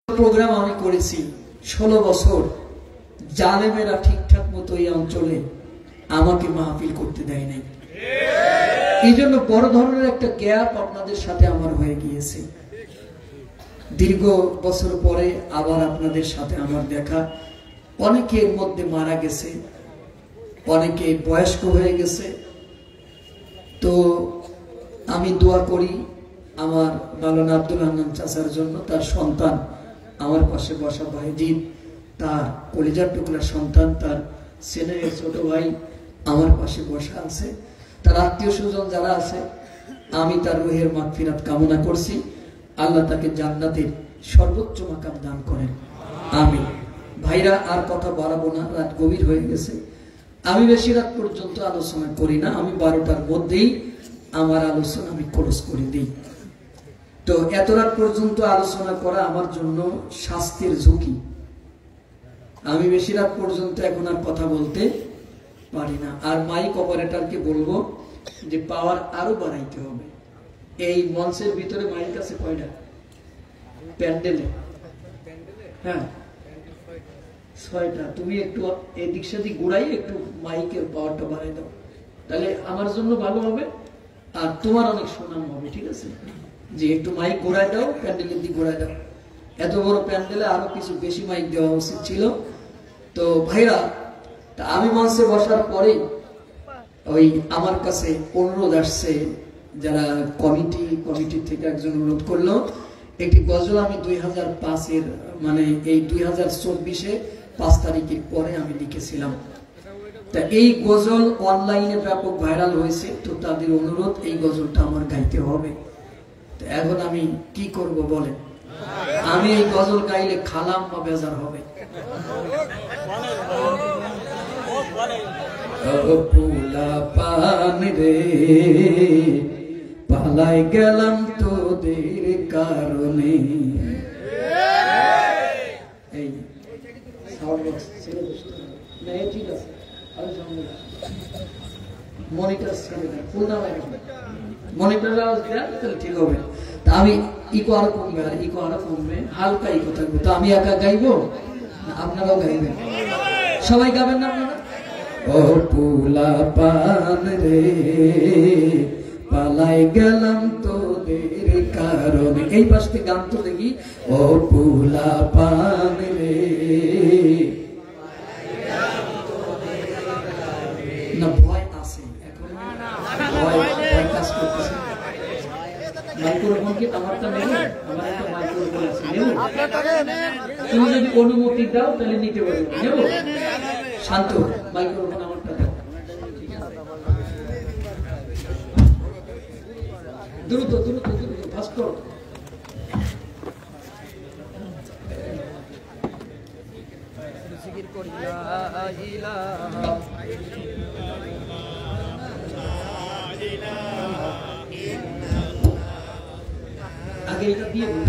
Programme আমি করেছি 16 বছর জালেমেরা ঠিকঠাক মতো এই অঞ্চলে আমাকে মাহফিল করতে দেয় নাই। এই জন্য বড় ধরনের একটা গ্যাপ আপনাদের সাথে আমার হয়ে গিয়েছে। দীর্ঘ বছর পরে আবার আপনাদের সাথে আমার দেখা। অনেকের মধ্যে মারা গেছে, অনেকে বয়স্ক হয়ে গেছে। তো আমি দোয়া করি আমার মাওলানা আব্দুল হান্নান চাচার জন্য। তার সন্তান আমার পাশে বসা ভাইজিৎ, তার কলিজার টুকরা সন্তান, তার ছেলে ছোট ভাই আমার পাশে বসা আছে। তার আত্মীয় স্বজন যারা আছে, আমি তার রুহের মাগফিরাত কামনা করছি। আল্লাহ তাকে জান্নাতের সর্বোচ্চ মাকাম দান করেন, আমিন। ভাইরা, আর কথা বাড়াবো না, রাত গভীর হয়ে গেছে। আমি বেশি রাত পর্যন্ত আলোচনা করি না। আমি 12টার মধ্যেই আমার আলোচনা আমি ক্লোজ করে দিই। তো এত রাত পর্যন্ত আলোচনা করা আমার জন্য স্বাস্থ্যের ঝুঁকি। আমি বেশি রাত পর্যন্ত এখন আর কথা বলতে পারি না। আর মাইক অপারেটরকে বলবো যে পাওয়ার আরো বাড়াইতে হবে। এই মঞ্চের ভিতরে মাইক আছে কয়টা? প্যান্ডেলে? হ্যাঁ, 6টা। তুমি একটু এদিক সেদিক ঘুরাই, একটু মাইকের পাওয়ারটা বাড়াই দাও, তাহলে আমার জন্য ভালো হবে আর তোমার অনেক সুনাম হবে। ঠিক আছে? যে একটু মাইক ঘোরায় দাও, প্যান্ডেলের দিক ঘোরায় দাও। এত বড় প্যান্ডেলে আরো কিছু বেশি মাইক দেওয়া উচিত ছিল। তো ভাইরা, আমি মঞ্চে বসার পরে ওই আমার কাছে অনুরোধ আসছে, যারা কমিটি থেকে একজন অনুরোধ করলো একটি গজল আমি 2005-এর মানে এই 2024-এ 5 তারিখের পরে আমি লিখেছিলাম। তা এই গজল অনলাইনে ব্যাপক ভাইরাল হয়েছে। তো তাদের অনুরোধ, এই গজলটা আমার গাইতে হবে। তো এখন আমি কি করব বলেন? আমি এই গজল গাইলে খালাম বা বেজার হবে? পোলা পান রে পালাই গেলাম তোদের কারণে। এই সাউন্ড বক্স ছেড়ে না, ঠিক আছে, মনিটর ছেড়ে দেন, ফুল না লাগে মনিটর আওয়াজ দেন, তাহলে ঠিক হবে। তা আমি ইকো আরো কমবে, আর ইকো আরো কমবে, হালকা ইকো থাকবে। তো আমি একা গাইবো না আপনারাও গাইবেন? সবাই গাবেন না আপনারা? ও পোলা পান রে পালাই গেলাম তোদের কারণে। এই পাশ থেকে গান তো দেখি। ও পোলা পান রে, না ভয় আছে এখন, ভয় কাজ করতেছে। মাইক্রোফোন কি আমারটা নেব? আমার একটা মাইক্রোফোন আছে, নেব? তুমি যদি অনুমতি দাও তাহলে নিতে পারবো, নেব? শান্ত, মাইক্রোফোন আমারটা দাও। দ্রুত দ্রুত দ্রুত ফাস্ট করো। আগে এটা দিয়ে বলুন।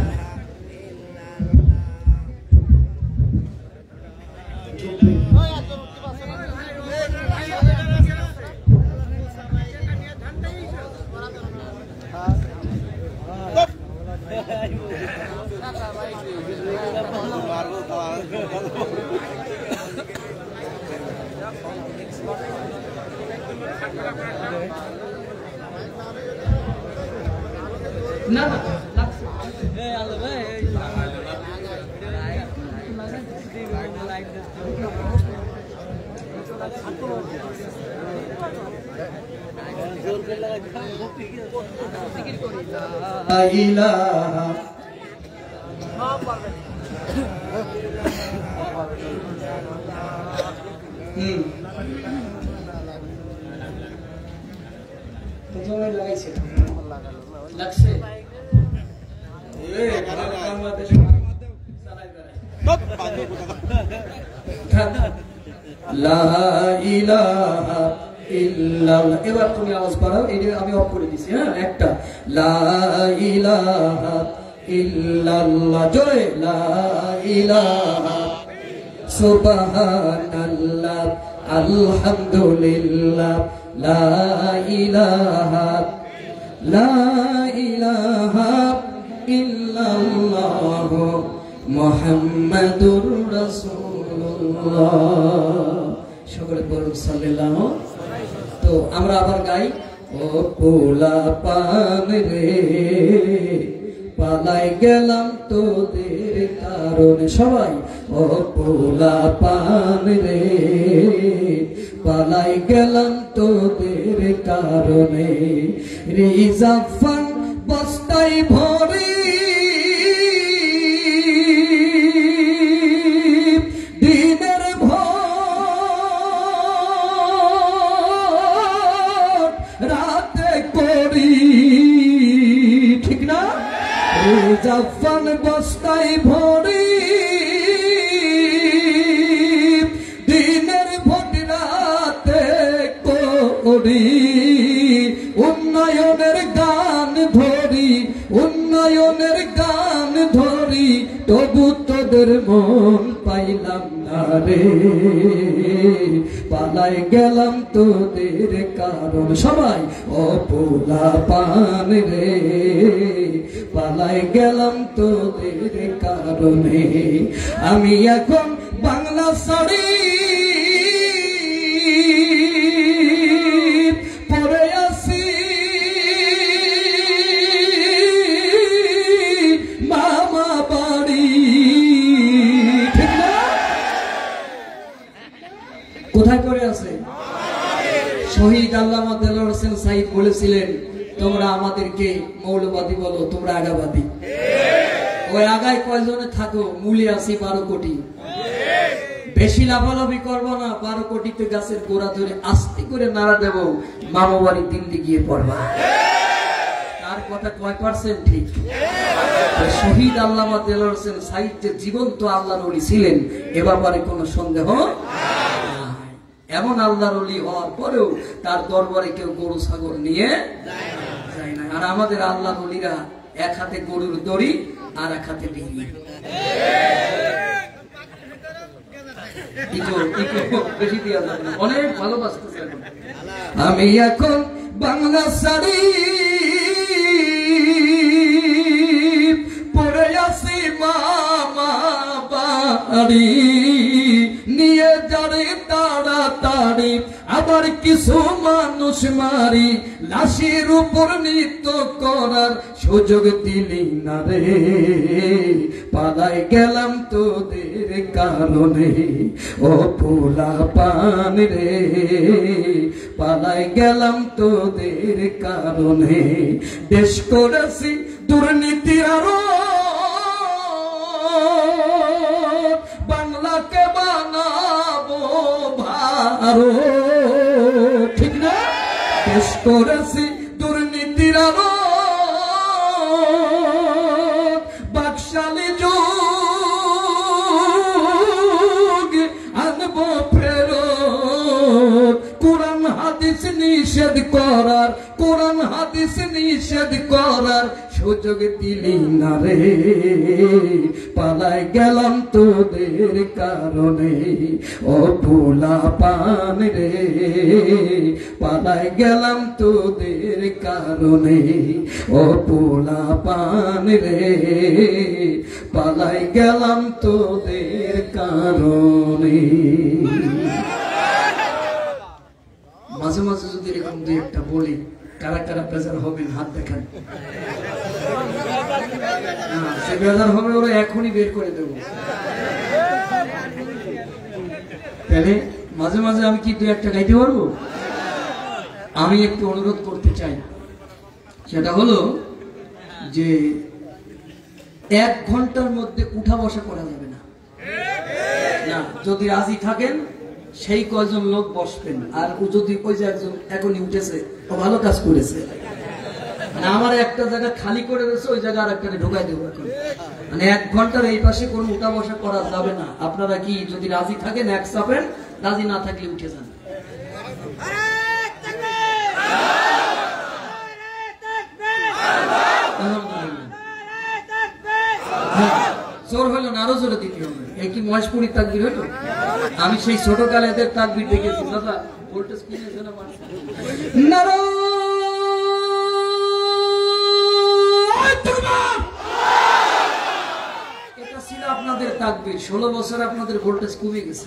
না না লাগছে। প্রথমে লাগাইছে, লাগছে। এবার তুমি আওয়াজ বাড়াও, এটা আমি অফ করে দিছি। হ্যাঁ, একটা লা ইলাহা ইল্লাল্লাহ, জোরে লা ইলাহা সুবহানাল্লাহ আলহামদুলিল্লাহ লা ইলাহা লা ইলাহা ইল্লাল্লাহ মুহাম্মাদুর রাসূলুল্লাহ। সকলে বলুন সাল্লাল্লাহু। তো আমরা আবার গাই, ও পোলা পান রে পালাই গেলাম তোদের কারণে। সবাই, ও পোলা পান রে পালাই গেলাম তোদের কারণে। রিজাফান বস্তায় ভরি দিনের ভোর রাতে করি, ঠিক না? রিজাফান বস্তায় ভরি দিনের ভোর রাতে করি। উন্নয়নের গান ধরি, উন্নয়নের গান ধরি, তবু তোদের মন পাইলাম না রে। পালাই গেলাম তোদের কারণ। সবাই, ও পোলা পান রে পালাই গেলাম তোদের কারণে। আমি এখন বাংলা শাড়ি পরে আসি মামা বাড়ি, ঠিক না? কোথায় পড়ে আছে? শহীদ আল্লামা দেলোয়ার হোসেন সাইদ বলেছিলেন, তোমরা আমাদেরকে মৌলবাদী বলো, তোমরা আগাবাদী। ওই আগায় কয়জনে থাকো, মূলে আছি 12 কোটি। বেশি লাভালাভি করবো না, 12 কোটিতে গাছের গোড়া ধরে আস্তে করে নাড়া দেব, মামা বাড়ি দিল্লি গিয়ে পড়বা। তার কথা কয় পার্সেন্ট ঠিক? শহীদ আল্লামা দেলোয়ার হোসেন সাইদ যে জীবন্ত আল্লাহর ওলি ছিলেন, এ ব্যাপারে কোনো সন্দেহ। এমন আল্লাহর ওলি হওয়ার পরেও তার দরবারে কেউ গরু ছাগল নিয়ে যায় না। আর আমাদের আল্লাহর ওলিরা এক হাতে গরুর দড়ি আর এক হাতে ডিঙি। অনেক ভালোবাসতেছে। আমি এখন বাংলা শাড়ি পরে আসি মামা বাড়ি, নিয়ে যারে তাড়াতাড়ি আবার কিছু মানুষ মারি। লাশের উপর নৃত্য করার সুযোগ দিলি না রে। পালাই গেলাম তোদের কারণে, ও পোলা পান রে পালাই গেলাম তোদের কারণে। দেশ করেছি দুর্নীতির আরো, বাংলাকে বানাবো ভারত, ঠিক না? দেশ করেছি দুর্নীতির আরো, বাকশালী যুগ আনবো ফেরত। কোরআন হাদিস নিষেধ করার, কোরআন হাদিস নিষেধ করার সুযোগ দিলি না রে। পালাই গেলাম তোদের কারণে, ও পোলা পান রে পালাই গেলাম তোদের কারণে। ও পোলা পান রে পালাই গেলাম তোদের কারণে। মাঝে মাঝে যদি এরকম দুই একটা বলি, কারা কারা বেজার হবেন হাত দেখান। সে বেজার হবে, ওরা এখনই বের করে দেবো। তাহলে মাঝে মাঝে আমি কি দুই একটা গাইতে পারবো? আমি একটু অনুরোধ করতে চাই, সেটা হলো যে 1 ঘন্টার মধ্যে উঠা বসা করা যাবে না। যদি রাজি থাকেন সেই কয়জন লোক বসবেন, আর যদি ওই যে একজন এখনই উঠেছে, ও ভালো কাজ করেছে, মানে আমার একটা জায়গা খালি করে রয়েছে, ওই জায়গা আর একটা ঢোকাই দেবো। মানে 1 ঘন্টার এই পাশে কোনো উঠা বসা করা যাবে না। আপনারা কি যদি রাজি থাকেন এক চাপেন, রাজি না থাকলে উঠে যান। জোর হলো না, আরো জোরে দিতে হবে। এই কি মহেশপুরীর তাকবীর হলো? আমি সেই ছোট কালে এদের তাকবীর দেখেছি। দাদা ভোল্টেজ কিনেছে না মানে এটা ছিল আপনাদের তাকবীর, 16 বছর আপনাদের ভোল্টেজ কমে গেছে।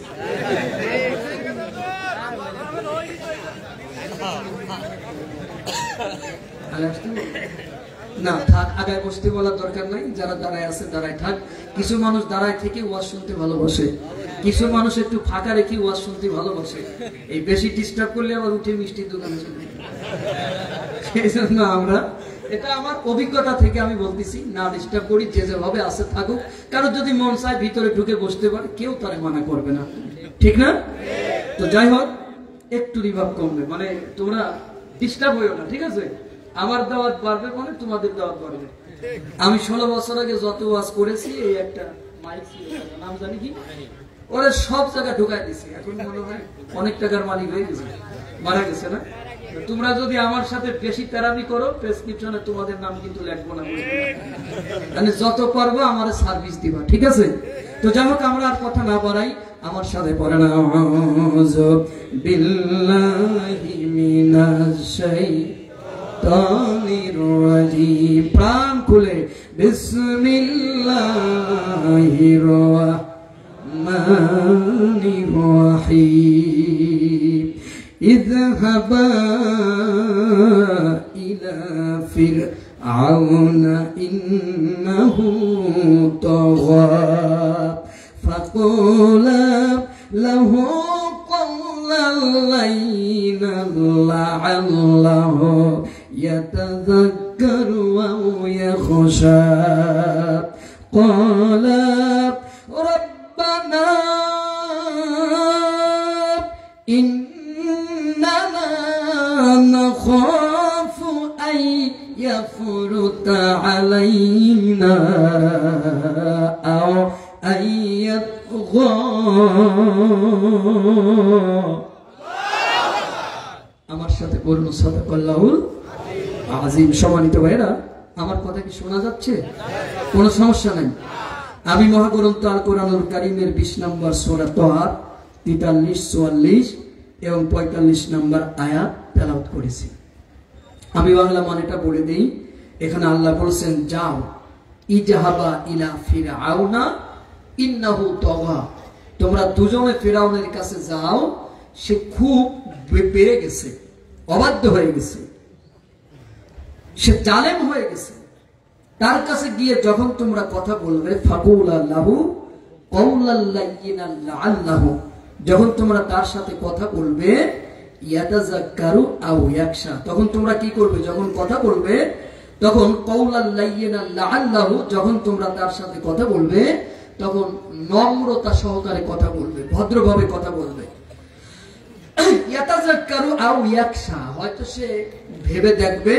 না থাক, আগায় বসতে বলার দরকার নাই, যারা দাঁড়ায় আছে দাঁড়ায় থাক। কিছু মানুষ দাঁড়ায় থেকে ওয়াজ শুনতে ভালোবাসে, কিছু মানুষ একটু ফাঁকা রেখে ওয়াজ শুনতে ভালোবাসে। এই বেশি ডিস্টার্ব করলে আবার উঠে মিষ্টির দোকানে চলে। সেই জন্য আমরা, এটা আমার অভিজ্ঞতা থেকে আমি বলতেছি, না ডিস্টার্ব করি, যে যেভাবে আছে থাকুক। কারণ যদি মন চায় ভিতরে ঢুকে বসতে পারে, কেউ তারে মানা করবে না, ঠিক না? তো যাই হোক, একটু রিভাব কমবে, মানে তোমরা ডিস্টার্ব হইও না, ঠিক আছে? আমার দাওয়াত বাড়বে মানে তোমাদের দাওয়াত বাড়বে। আমি 16 বছর আগে যত ওয়াজ করেছি, এই একটা মাইক ছিল, নাম জানি কি, ওরা সব জায়গায় ঢুকাই দিছি। এখন মনে হয় অনেক টাকার মালিক হয়ে গেছে, মারা গেছে না? তোমরা যদি আমার সাথে বেশি প্যারামি করো, প্রেসক্রিপশনে তোমাদের নাম কিন্তু লিখবো না, মানে যত পারবো আমার সার্ভিস দিবা, ঠিক আছে? তো যাই হোক, আমরা আর কথা না বাড়াই, আমার সাথে পড়ে না, আউযু বিল্লাহি মিনাশ শাইতানির রাজিম। প্রাণ খুলে বিসমিল্লাহির রাহমানির রাহিম। اذهبا إلى فرعون إنه طغى فقولا له قولا لينا لعله يتذكر أو يخشى قال ربنا نخاف أن يفرط علينا أو أن يطغى। আমার সাথে পূর্ণ সাদাকাল্লাহুল আযীম। সম্মানিত ভাইরা, আমার কথা কি শোনা যাচ্ছে? কোনো সমস্যা নাই। আমি মহাগ্রন্থ আল কোরআনুল কারীমের 20 নম্বর সূরা তাহা 43, 44 এবং 45 নম্বর আয়াত তেলাওয়াত করেছি। আমি বাংলা মানেটা বলে দেই। এখানে আল্লাহ বলেছেন, যাও ইজহাবা ইলা ফিরআউনা ইন্নাহু তাগা, তোমরা দুজনে ফিরআউনের কাছে যাও, সে খুব বেড়ে গেছে, অবাধ্য হয়ে গেছে, সে জালেম হয়ে গেছে। তার কাছে গিয়ে যখন তোমরা কথা বলবে, ফাকুলা লাহু কওলাল লাইয়িনাল লাআল্লাহু, যখন তোমরা তার সাথে কথা বলবে, ইয়াতাযাক্কারু আও ইয়াখশা, তখন তোমরা কি করবে? যখন কথা বলবে তখন কওলাল লাইয়িনাল লাআল্লাহু, যখন তোমরা তার সাথে কথা বলবে তখন নম্রতা সহকারে কথা বলবে, ভদ্রভাবে কথা বলবে। ইয়াতাযাক্কারু আও ইয়াখশা, হয়তো সে ভেবে দেখবে,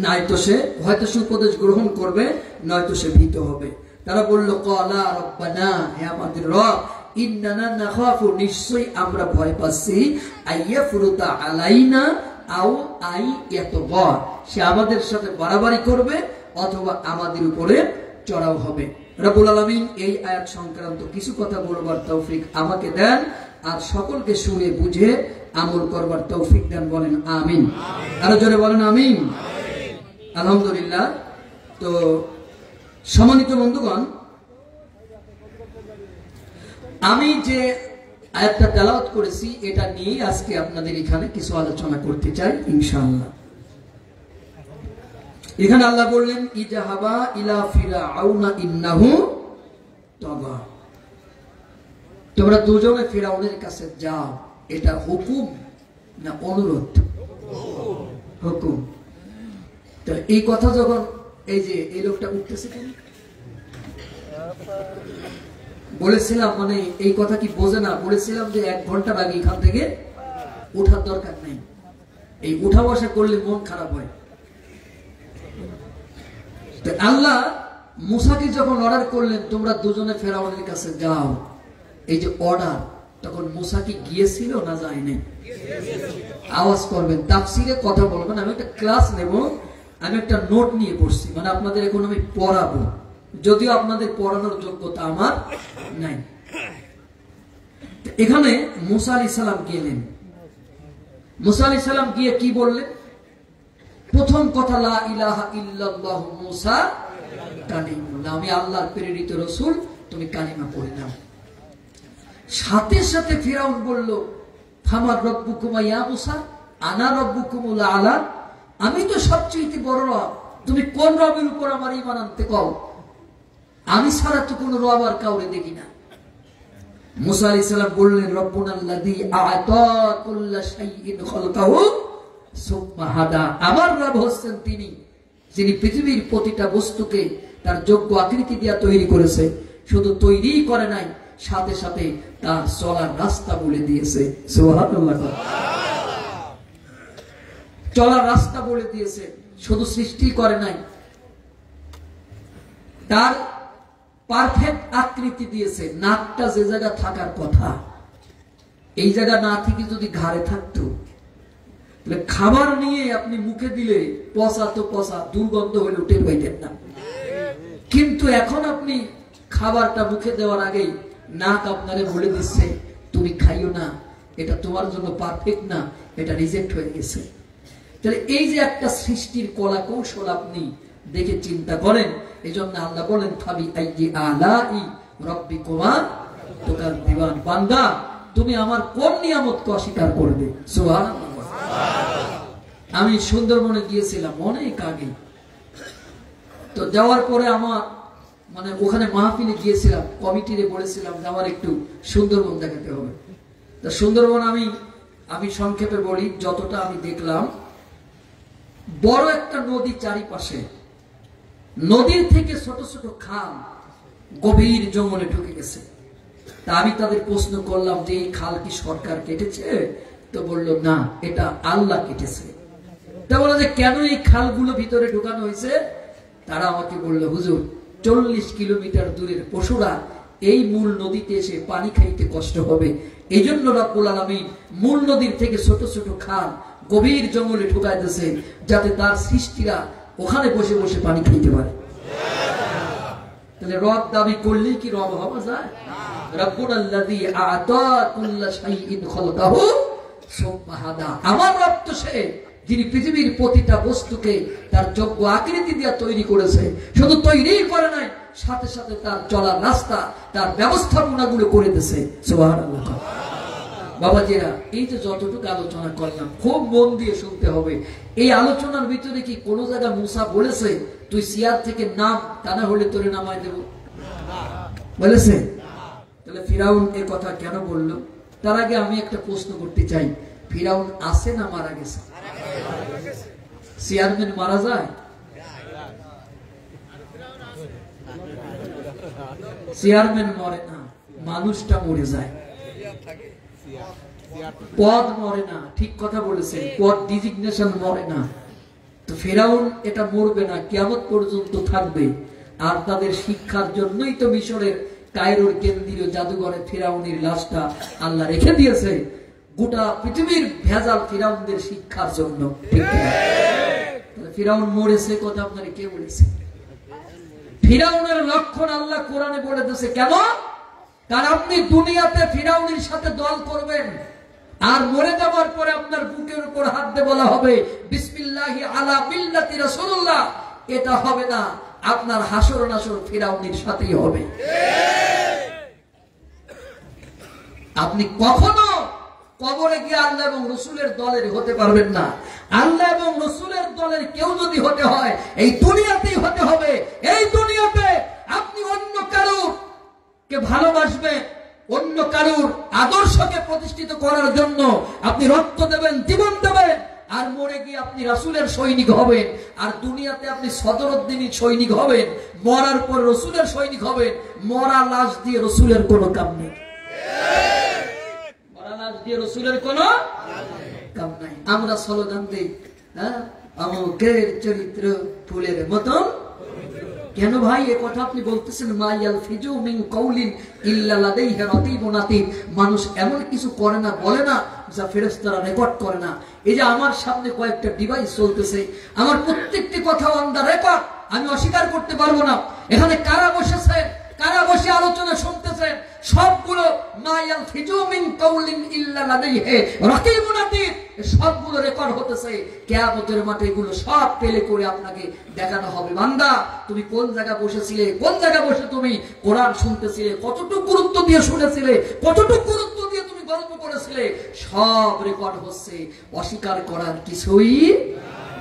নয়তো সে হয়তো উপদেশ গ্রহণ করবে, নয়তো সে ভীত হবে। তারা বলল, ক্বালা রব্বানা, হে আমাদের রব, ইন্নানা নাখাফু, নিশ্চয়ই আমরা ভয় পাচ্ছি, আইয়াফরুতা আলাইনা আও আইয়াতগা, সে আমাদের সাথে বাড়াবাড়ি করবে অথবা আমাদের উপরে চড়াও হবে। রব্বুল আলামিন এই আয়াত সংক্রান্ত কিছু কথা বলবার তৌফিক আমাকে দেন, আর সকলকে শুনে বুঝে আমল করবার তৌফিক দেন, বলেন আমিন। আরো জোরে বলেন আমিন। আলহামদুলিল্লাহ। তো সম্মানিত বন্ধুগণ, আমি যে আয়াতটা তেলাওয়াত করেছি, এটা নিয়ে আজকে আপনাদের এখানে কিছু আলোচনা করতে চাই ইনশাআল্লাহ। এখানে আল্লাহ বললেন, ইজহাবা ইলা ফিরআউনা ইন্নাহু তাগা, তোমরা দুজনে ফিরআউনের কাছে যাও। এটা হুকুম না অনুরোধ? হুকুম। তো এই কথা যখন, এই যে এই লোকটা উঠতেছে কেন বলেছিলাম, মানে এই কথা কি বোঝে না? বলেছিলাম যে 1 ঘন্টার আগে এখান থেকে ওঠার দরকার নেই, এই উঠা বসা করলে মন খারাপ হয়। তো আল্লাহ মুসাকে যখন অর্ডার করলেন, তোমরা দুজনে ফেরাউনের কাছে যাও, এই যে অর্ডার, তখন মুসা কি গিয়েছিল না যায়নি? আওয়াজ করবেন, তাফসিরে কথা বলবেন। আমি একটা ক্লাস নেব, আমি একটা নোট নিয়ে পড়ছি, মানে আপনাদের এখন আমি পড়াবো, যদিও আপনাদের পড়ানোর যোগ্যতা আমার নাই। এখানে মুসা আলাইহিস সালাম গেলেন। মুসা আলাইহিস সালাম গিয়ে কি বললেন? প্রথম কথা, লা ইলাহা ইল্লাল্লাহু মুসা কালিমুল্লাহ, আল্লাহ, আমি আল্লাহর প্রেরিত রসুল, তুমি কালিমা পড়ে নাও। সাথে সাথে ফিরাউন বলল, ফামার রব্বুকুমা ইয়া মুসা, আনা রব্বুকুমুল আলা, আমি তো সবচেয়ে বড় রব, তুমি কোন রবের উপর আমার ঈমান আনতে কও? আমি ছাড়া তো কোন রব আর কাউরে দেখি না। মুসা আলাইহিস সালাম বললেন, রব্বুনাল্লাযী আ'তা কুল্লা শাইইন খালকাহু সুম্মা হাদা, আমার রব হচ্ছেন তিনি যিনি পৃথিবীর প্রতিটা বস্তুকে তার যোগ্য আকৃতি দিয়ে তৈরি করেছে। শুধু তৈরি করে নাই, সাথে সাথে তার চলার রাস্তা বলে দিয়েছে। সুবহানাল্লাহ। চলার রাস্তা বলে দিয়েছে, শুধু সৃষ্টি করে নাই, তার পারফেক্ট আকৃতি দিয়েছে। নাকটা যে জায়গা থাকার কথা, এই জায়গা না থেকে যদি ঘাড়ে থাকতো, খাবার নিয়ে আপনি মুখে দিলে পচা তো পচা, দুর্গন্ধ হলে উঠে পাইতেন না। কিন্তু এখন আপনি খাবারটা মুখে দেওয়ার আগেই নাক আপনারে বলে দিচ্ছে, তুমি খাইও না, এটা তোমার জন্য পারফেক্ট না, এটা রিজেক্ট হয়ে গেছে। তাহলে এই যে একটা সৃষ্টির কলা কৌশল আপনি দেখে চিন্তা করেন। এই জন্য আল্লাহ বলেন, ফাবি আইয়ি আলাই রাব্বিকুমা তুকাযযিবান, বান্দা তুমি আমার কোন নিয়ামতকে অস্বীকার করবে? সুবহানাল্লাহ। আমি সুন্দরবনে গিয়েছিলাম অনেক আগে, তো যাওয়ার পরে আমার ওখানে মাহফিলে গিয়েছিলাম, কমিটিরে বলেছিলাম যে আমার একটু সুন্দরবন দেখাতে হবে। তা সুন্দরবন আমি সংক্ষেপে বলি, যতটা আমি দেখলাম, বড় একটা নদী চারিপাশে, নদীর থেকে ছোট ছোট খাল গভীর জঙ্গলে ঢুকে গেছে। তা আমি তাদের প্রশ্ন করলাম যে এই খাল কি সরকার কেটেছে? তো বলল না, এটা আল্লাহ কেটেছে। তা বলে যে কেন এই খালগুলো ভিতরে ঢুকানো হয়েছে? তারা আমাকে বলল, হুজুর 40 কিলোমিটার দূরের পশুরা এই মূল নদীতে এসে পানি খাইতে কষ্ট হবে, এই জন্য রব্বুল আলামিন মূল নদীর থেকে ছোট ছোট খাল গভীর জঙ্গলে ঢুকাই দিয়েছে, যাতে তার সৃষ্টিরা ওখানে বসে বসে পানি খাইতে পারে। তাহলে রব দাবি করলে কি রব হওয়া যায়? রব্বুনাল্লাযী আ'তা কুল্লা শাইইন খালকাহু সুম্মা হাদা, আমার রব তো সে যিনি পৃথিবীর প্রতিটা বস্তুকে তার যোগ্য আকৃতি দিয়ে তৈরি করেছে। শুধু তৈরি করে নাই, সাথে সাথে তার চলার রাস্তা, তার ব্যবস্থাপনাগুলো করে দিয়েছে। সুবহানাল্লাহ। বাবাজিরা, এই যে যতটুকু আলোচনা করলাম, খুব মন দিয়ে শুনতে হবে। এই আলোচনার ভিতরে কি কোন জায়গা মুসা বলেছে তুই সিয়ার থেকে নাম, তা না হলে তোরে নামাই দেব? বলেছে? তাহলে ফিরাউন এই কথা কেন বলল? তার আগে আমি একটা প্রশ্ন করতে চাই, ফিরাউন আছে না মারা গেছে? চেয়ারম্যান মারা যায়? চেয়ারম্যান মরে না, মানুষটা মরে যায়। পদ মরে না, ঠিক কথা বলেছে, পদ ডিজিগনেশন মরে না। তো ফিরাউন এটা মরবে না, কিয়ামত পর্যন্ত থাকবে। আর তাদের শিক্ষার জন্যই তো মিশরের কায়রোর কেন্দ্রীয় জাদুঘরে ফিরাউনের লাশটা আল্লাহ রেখে দিয়েছে, গোটা পৃথিবীর ভেজাল ফিরাউনদের শিক্ষার জন্য। ঠিক না? ফিরাউন মরেছে কথা আপনারা কে বলেছে? ফিরাউনের লক্ষণ আল্লাহ কোরআনে বলে দিয়েছে। কেন? কারণ আপনি দুনিয়াতে ফিরাউনের সাথে দল করবেন, আর মরে যাওয়ার পরে আপনার বুকের উপর হাত দিয়ে বলা হবে বিসমিল্লাহি আলা মিল্লাতি রাসূলুল্লাহ, এটা হবে না। আপনার হাসর নাসর ফিরাউনের সাথেই হবে। আপনি কখনো কবরে গিয়ে আল্লাহ এবং রসুলের দলের হতে পারবেন না। আল্লাহ এবং রসুলের দলের কেউ যদি হতে হয়, এই দুনিয়াতেই হতে হবে। এই দুনিয়াতে আপনি অন্য কারুর কে ভালোবাসবেন, অন্য কারুর আদর্শকে প্রতিষ্ঠিত করার জন্য আপনি রক্ত দেবেন, জীবন দেবেন, আর মরে গিয়ে আপনি রাসূলের সৈনিক হবেন। আর দুনিয়াতে আপনি সদরউদ্দিনী সৈনিক হবেন, মরার পর রসুলের সৈনিক হবেন। মরা লাশ দিয়ে রসুলের কোনো কাম নেই। দিয়ে রসুলের কোন কাম নাই। আমরা স্লোগান দিই, আমকের চরিত্র ফুলের মতন। কেন ভাই এ কথা আপনি বলতেছেন? মাইয়াল ফিজু মিন কাউলিন ইল্লা লাদাইহি রাকিবুন আতীদ, মানুষ এমন কিছু করে না, বলে না যা ফেরেশতারা রেকর্ড করে না। এই যে আমার সামনে কয়েকটা ডিভাইস চলতেছে, আমার প্রত্যেকটি কথা অন দা রেকর্ড, আমি অস্বীকার করতে পারবো না। এখানে কারা বসেছেন, কারা বসে আলোচনা শুনতেছেন, সবগুলো মাইয়াল ফিজু মিন কাউলিন ইল্লা লাদাইহি রাকিবুন আতীদ, সবগুলো রেকর্ড হতেছে, কিয়ামতের মাঠে এগুলো সব পেলে করে আপনাকে দেখানো হবে। বান্দা, তুমি কোন জায়গায় বসেছিলে, কোন জায়গায় বসে তুমি কোরআন শুনতেছিলে, কতটুকু গুরুত্ব দিয়ে শুনেছিলে, কতটুকু গুরুত্ব দিয়ে তুমি গল্প করেছিলে, সব রেকর্ড হচ্ছে। অস্বীকার করার কিছুই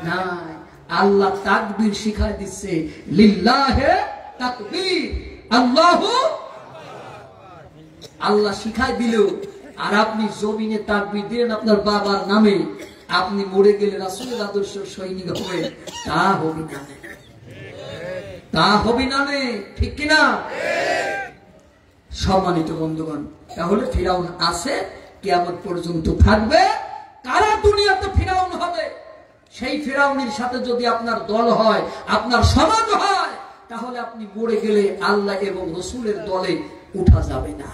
নাই। আল্লাহ তাকবীর শিখায় দিচ্ছে, লিল্লাহে তাকবীর, আল্লাহু, আল্লাহ শিখায় দিল। আর আপনি জমিনে তাকবীর দিলেন আপনার বাবার নামে, আপনি মরে গেলে রাসূলের আদর্শ সৈনিক হবে, তা হবে না, তা হবে না, ঠিক কিনা? সম্মানিত বন্ধুগণ, তাহলে ফিরাউন আছে, কিয়ামত পর্যন্ত থাকবে। কারা দুনিয়াতে ফিরাউন হবে? সেই ফিরাউনের সাথে যদি আপনার দল হয়, আপনার সমাজ হয়, তাহলে আপনি মরে গেলে আল্লাহ এবং রাসূলের দলে উঠা যাবে না।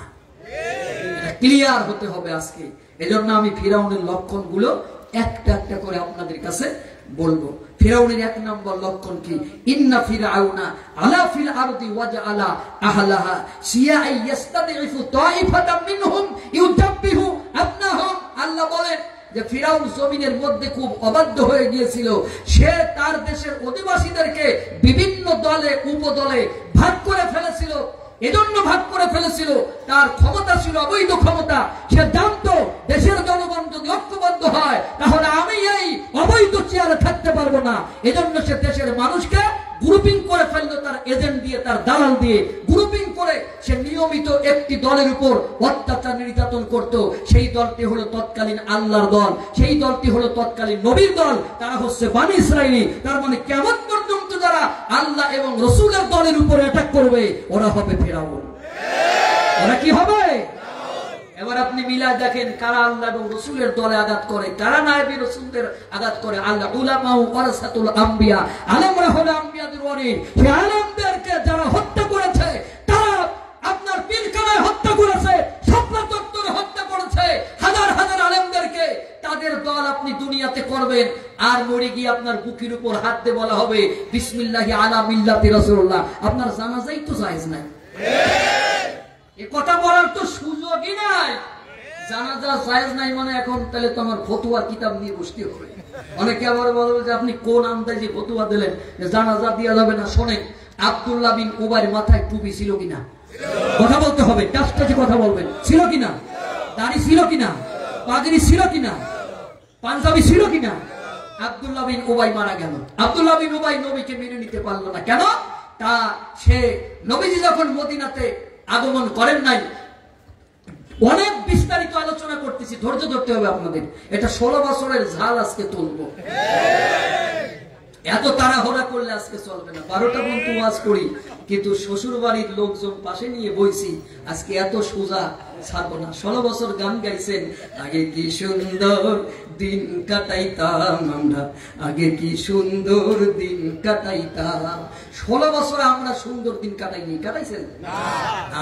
ক্লিয়ার হতে হবে আজকে। এজন্য আমি ফিরাউনের লক্ষণগুলো একটা একটা করে আপনাদের কাছে বলবো। ফিরাউনের এক নম্বর লক্ষণ কি? ইন্না ফিরাউনা আলা ফিল আরদি ওয়াজআলা আহলাহা শিয়াআন ইস্তাদঈফু তাইফাতাম মিনহুম ইউদাব্বিহু আবনাহুম। আল্লাহ বলেন যে ফিরাউন জমিনের মধ্যে খুব অবাধ্য হয়ে গিয়েছিল। সে তার দেশের অধিবাসীদেরকে বিভিন্ন দলে উপদলে ভাগ করে ফেলেছিল। এজন্য ভাগ করে ফেলেছিল, তার ক্ষমতা ছিল অবৈধ ক্ষমতা। সে জানতো দেশের জনগণ যদি ঐক্যবদ্ধ হয় তাহলে আমি এই অবৈধ চেয়ারে থাকতে পারবো না। এজন্য সে দেশের মানুষকে গ্রুপিং করে ফেললো, তার এজেন্ট দিয়ে, তার দালাল দিয়ে গ্রুপিং করে সে নিয়মিত একটি দলের উপর অত্যাচার নির্যাতন করত। সেই দলটি হলো তৎকালীন আল্লাহর দল, সেই দলটি হলো তৎকালীন নবীর দল, তারা হচ্ছে বনী ইসরাইলী। তার মানে কিয়ামত পর্যন্ত যারা আল্লাহ এবং রাসূলের দলের উপর অ্যাটাক করবে ওরা হবে ফিরাউন। ওরা কি হবে? এবার আপনি মিলায় দেখেন কারা আল্লাহ এবং রাসূলের দলে আঘাত করে, কারা নায়েবে রাসূলদের আঘাত করে। আল্লাহ উলামা ওয়ারাসাতুল আম্বিয়া, আলেমরা হলো আম্বিয়াদের ওয়ারিস। সেই আলেমদেরকে যারা হত্যা করেছে, তারা আপনার পিলখানায় হত্যা করেছে, শাপলা চত্বরে হত্যা করেছে হাজার হাজার আলেমদেরকে। তাদের দল আপনি দুনিয়াতে করবেন, আর মরে গিয়ে আপনার বুকের উপর হাত দিয়ে বলা হবে বিসমিল্লাহি আলা মিল্লাতি রাসূলুল্লাহ। আপনার জানাজাই তো জায়েজ নাই। এ কথা বলার তো সুযোগই নাই। জানাজা জায়েজ নাই মানে এখন তাহলে তো আমার ফতোয়া কিতাব নিয়ে বসতে হবে। অনেকে আবার বলবে যে আপনি কোন আন্দাজে ফতোয়া দিলেন যে জানাজা দেওয়া যাবে না। শোনেন, আব্দুল্লাহ বিন উবাইর মাথায় টুপি ছিল কিনা? কথা বলতে হবে, টাচটাচি কথা বলবেন। ছিল কিনা? দাড়ি ছিল কিনা? পাগড়ি ছিল কিনা? পাঞ্জাবি ছিল কিনা? আব্দুল্লাহ বিন উবাই মারা গেল। আব্দুল্লাহ বিন উবাই নবীকে মেনে নিতে পারলো না। কেন? তা সে নবীজি যখন মদিনাতে আগমন করেন নাই। অনেক বিস্তারিত আলোচনা করতেছি, ধৈর্য ধরতে হবে আপনাদের। এটা 16 বছরের ঝাল আজকে তুলবো। এত তাড়াহুড়া করলে আজকে চলবে না। 12টা পর্যন্ত ওয়াজ করি, কিন্তু শ্বশুর বাড়ির লোকজন পাশে নিয়ে বইছি, আজকে এত সোজা ছাড়বো না। 16 বছর গান গাইছেন, আগে কি সুন্দর দিন কাটাইতাম আমরা, আগে কি সুন্দর দিন কাটাইতাম। 16 বছর আমরা সুন্দর দিন কাটাইনি, কাটাইছেন?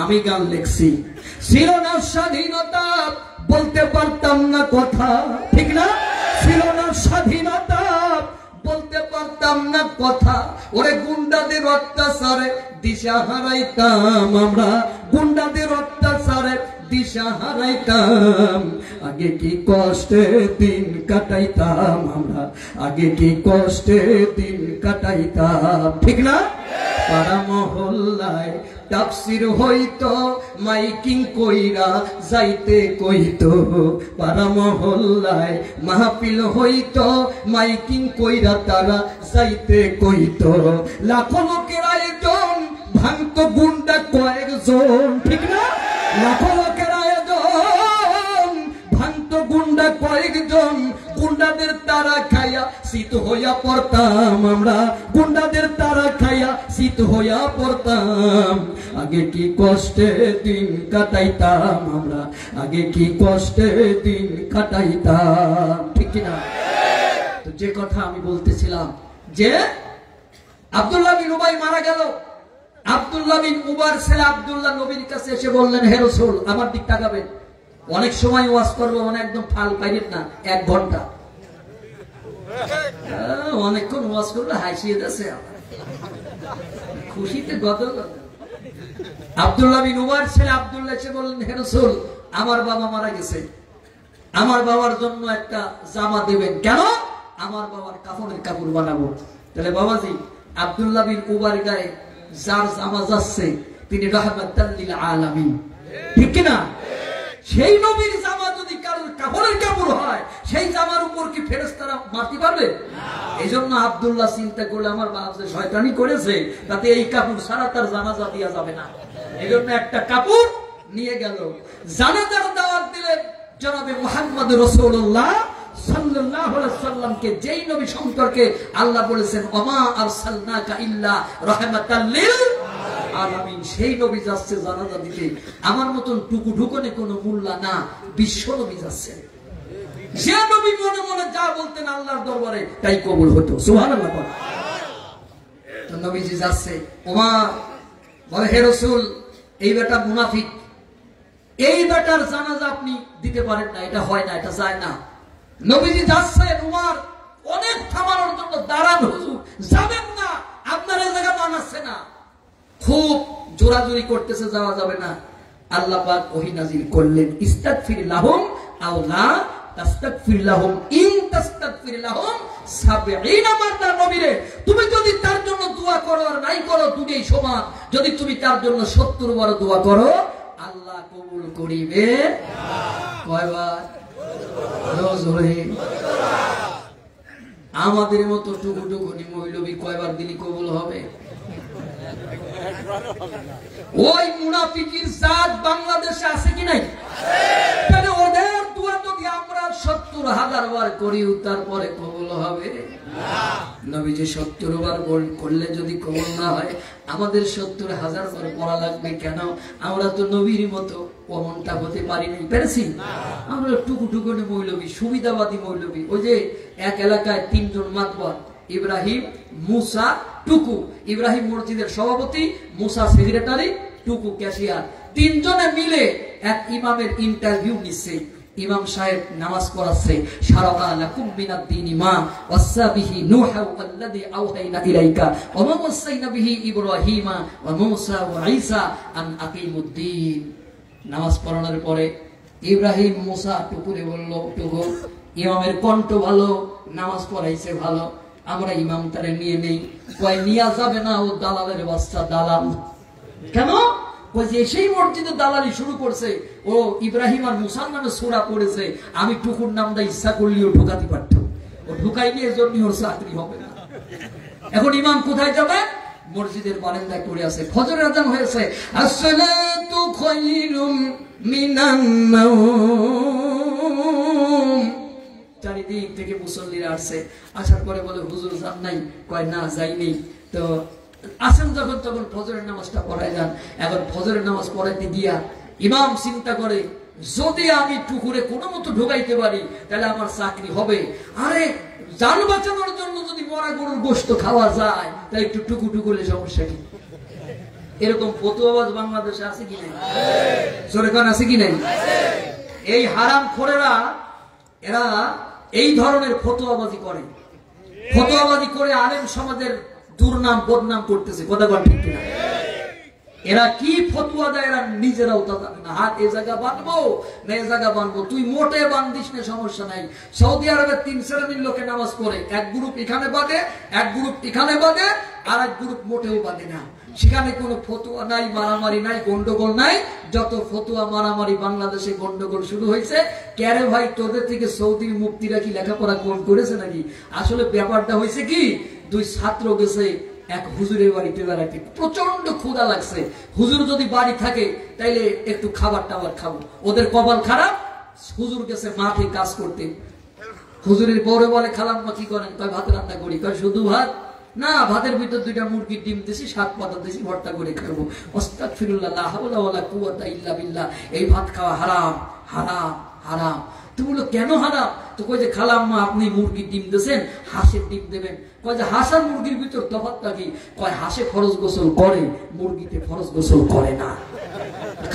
আমি গান লিখছি, ছিল না স্বাধীনতা, বলতে পারতাম না কথা, ঠিক না? ছিল না স্বাধীনতা, বলতে পারতাম না কথা। ওরে গুন্ডাদের অত্যাচারে দিশা হারাইতাম আমরা, গুন্ডাদের অত্যাচারে দিশা হারাইতাম। আগে কি কষ্টে দিন কাটাইতাম আমরা, আগে কি কষ্টে দিন কাটাইতাম, ঠিক না? পাড়া মহল্লায় তাফসীর হইতো, মাইকিং কইরা যাইতে কইতো। পাড়া মহল্লায় মাহফিল হইতো, মাইকিং কইরা তারা যাইতে কইতো। লাখো লোকের আয়োজন, ভাঙতো গুন্ডা কয়েকজন, ঠিক না? লাখো লোকের আয়োজন, ভাঙতো গুন্ডা কয়েকজন। গুন্ডাদের তারা খাইয়া শীত হইয়া পড়তাম আমরা, গুন্ডাদের তারা খাইয়া শীত হইয়া পড়তাম। আগে কি কষ্টে দিন কাটাইতাম আমরা, আগে কি কষ্টে দিন কাটাইতাম, ঠিক কিনা? তো যে কথা আমি বলতেছিলাম যে আব্দুল্লাহ বিন উবাই মারা গেল। আব্দুল্লাহ বিন উবার ছেলে আব্দুল্লাহ নবীর কাছে এসে বললেন, হে রাসূল, আমার দিক তাকাবেন। অনেক সময় ওয়াজ করবো, মানে একদম ফাল পাইবেন না, 1 ঘন্টা। অনেকক্ষণ ওয়াজ করলে হাসিয়ে যাচ্ছে, খুশিতে গদল। আব্দুল্লাহ বিন উবার ছেলে আব্দুল্লাহ এসে বললেন, হে রাসূল, আমার বাবা মারা গেছে, আমার বাবার জন্য একটা জামা দেবেন। কেন? আমার বাবার কাফনের কাপড় বানাবো। তাহলে বাবাজি আব্দুল্লাহ বিন উবাইর গায়ে যার জামা যাচ্ছে তিনি রাহমাতাল লিল আলামিন, ঠিক কি না? সেই নবীর জামা যদি কারোর কাপড়ের কাপড় হয়, সেই জামার উপর কি ফেরেশতারা মারতে পারবে? এই জন্য আব্দুল্লাহ চিন্তা করলে আমার বাপ যে শয়তানি করেছে, তাতে এই কাপড় সারা তার জানাজা দেওয়া যাবে না। এই জন্য একটা কাপড় নিয়ে গেল, জানাজার দাওয়াত দিলেন জনাবে মুহাম্মদ রাসূলুল্লাহ সাল্লাল্লাহু আলাইহি ওয়াসাল্লামকে, যেই নবী সম্পর্কে আল্লাহ বলেছেন ওমা আরসালনাকা ইল্লা রাহমাতাল লিল আলামিন, সেই নবী যাচ্ছে জানাজা দিতে। আমার মতন টুকু ঢুকনে কোনো মোল্লা না, বিশ্ব নবী যাচ্ছে। যে নবী মনে মনে যা বলতেন আল্লাহর দরবারে তাই কবুল হতো। সুবহানাল্লাহ। তো নবীজি যাচ্ছে, ওমর বলে হে রাসূল, এই বেটা মুনাফিক, এই বেটার জানাজা আপনি দিতে পারেন না, এটা হয় না, এটা যায় না। নবীজি যাচ্ছেন, ওমর অনেক থামানোর জন্য দাঁড়ান, হুজুর যাবেন না, আপনার এই জায়গা মানাচ্ছে না। খুব জোরাজুরি করতেছে, যাওয়া যাবে না। আল্লাহ পাক ওহী নাযিল করলেন, ইস্তাগফির লাহুম আও লা তাস্তাগফির লাহুম ইন তাস্তাগফির লাহুম ৭০ মাররা। নবীরে তুমি যদি তার জন্য দোয়া করো আর নাই করো দুটোই সমান। যদি তুমি তার জন্য ৭০ বার দোয়া করো আল্লাহ কবুল করিবে কয়বার? আমাদের মতো টুকু টুকুনি মৌলবী কয়বার দিলি কবুল হবে? ওই মুনাফিকের জাত বাংলাদেশে আছে কি নাই? তাহলে ওদের দোয়া যদি আমরা ৭০,০০০ বার করি তারপরে কবুল হবে না। নবীজি ৭০ বার করলে যদি কবুল না হয়, আমাদের ৭০,০০০ বার পড়া লাগবে কেন? আমরা তো নবীর মতো অমনটা হতে পারি নাই, পেরেছি? আমরা টুকু টুকুনি মৌলবী, সুবিধাবাদী মৌলবী। ওই যে এক এলাকায় ৩ জন মাতবর, ইব্রাহিম, মুসা, টুকু। ইব্রাহিম মসজিদের সভাপতি, মুসা সেক্রেটারি, টুকু ক্যাশিয়ার। ৩ জনে মিলে এক ইমামের ইন্টারভিউ নিচ্ছে। ইমাম সাহেব নামাজ পড়াচ্ছে, শারাআ লাকুম মিনাদ দীনি মা ওয়াসা বিহি নূহা আল্লাযী আওহাইনা ইলাইকা ওয়া মা ওয়াসাইনা বিহি ইব্রাহিমা ওয়া মূসা ওয়া ঈসা আন আকিমুদ্দীন। নামাজ পড়ানোর পরে ইব্রাহিম মুসা টুকুরে বলল, টুকু ইমামের কণ্ঠ ভালো, নামাজ পড়াইছে ভালো, আমরা ইমাম তারে নিয়ে নেই। কয় নিয়া যাবে না, ও দালালের বাচ্চা, দালাল। কেন? কই যে সেই মসজিদে দালালি শুরু করছে, ও ইব্রাহিম আর মুসার নামে সূরা পড়েছে, আমি টুকুর নামটা ইচ্ছা করলেও ঢুকাতে পারত, ও ঢুকাইনি, এজন্য ওর চাকরি হবে না। এখন ইমাম কোথায় যাবে? মসজিদের বারান্দায় পড়ে আছে, ফজরের আযান হয়েছে, আসসালাতু খায়রুম মিনান নাওম। চারিদিক থেকে মুসল্লিরা আসছে, আসার পরে বলে হুজুর যান নাই? কয় না যাইনি। তো আসেন যখন তখন ফজরের নামাজটা পড়ায় যান। এখন ফজরের নামাজ পড়াইতে গিয়া ইমাম চিন্তা করে, যদি আমি টুকুরে কোনো মতো ঢুকাইতে পারি তাহলে আমার চাকরি হবে। আরে জান বাঁচানোর জন্য যদি মরা গরুর গোশত খাওয়া যায় তাহলে একটু টুকু টুকুলে সমস্যা কি? এরকম ফতুয়াবাজ বাংলাদেশে আছে কি নাই? জোরে কোন আছে কি নাই? এই হারাম খোরেরা এরা এই ধরনের ফতুয়াবাজি করে, ফতুয়াবাজি করে আলেম সমাজের দুর্নাম বদনাম করতেছে। কথা বল ঠিক কিনা? এরা কি ফতুয়া দেয় এরা নিজেরাও তা জানে না। হাত এ জায়গা বাঁধবো না এ জায়গা বাঁধবো, তুই মোটে বান্ধিস না, সমস্যা নাই। সৌদি আরবে ৩ শ্রেণীর লোকে নামাজ পড়ে, এক গ্রুপ এখানে বাঁধে, এক গ্রুপ এখানে বাঁধে, আর এক গ্রুপ মোটেও বাঁধে না। সেখানে কোনো ফতুয়া নাই, মারামারি নাই, গন্ডগোল নাই। যত ফতুয়া মারামারি বাংলাদেশে গন্ডগোল শুরু হয়েছে। ক্যারে ভাই, তোদের থেকে সৌদির মুফতিরা কি লেখাপড়া কম করেছে নাকি? আসলে ব্যাপারটা হয়েছে কি, 2 ছাত্র গেছে এক হুজুরের বাড়িতে বেড়াইতে, প্রচন্ড ক্ষুধা লাগছে। হুজুর যদি বাড়ি থাকে তাইলে একটু খাবার টাবার খাবো। ওদের কপাল খারাপ, হুজুর গেছে মাঠে কাজ করতে। হুজুরের বড় বলে, খালাম্মা কি করেন? কয় ভাত রান্না করি। কয় শুধু ভাত? না, ভাতের ভিতর 2টা মুরগির ডিম দিছি, 7 পাতা দিছি, ভর্তা করে খাবো। আস্তাগফিরুল্লাহ, লা হাওলা ওয়ালা কুওয়াতা ইল্লা বিল্লাহ। এই ভাত খাওয়া হারাম, হারাম, হারাম। তো বললো কেন হারাম? তো কই যে খালাম্মা আপনি মুরগির ডিম দিয়েছেন, হাঁসের ডিম দেবেন। কয় যে হাঁস আর মুরগির ভিতর তফাৎটা কি? কয় হাঁসে ফরজ গোসল করে, মুরগিতে ফরজ গোসল করে না।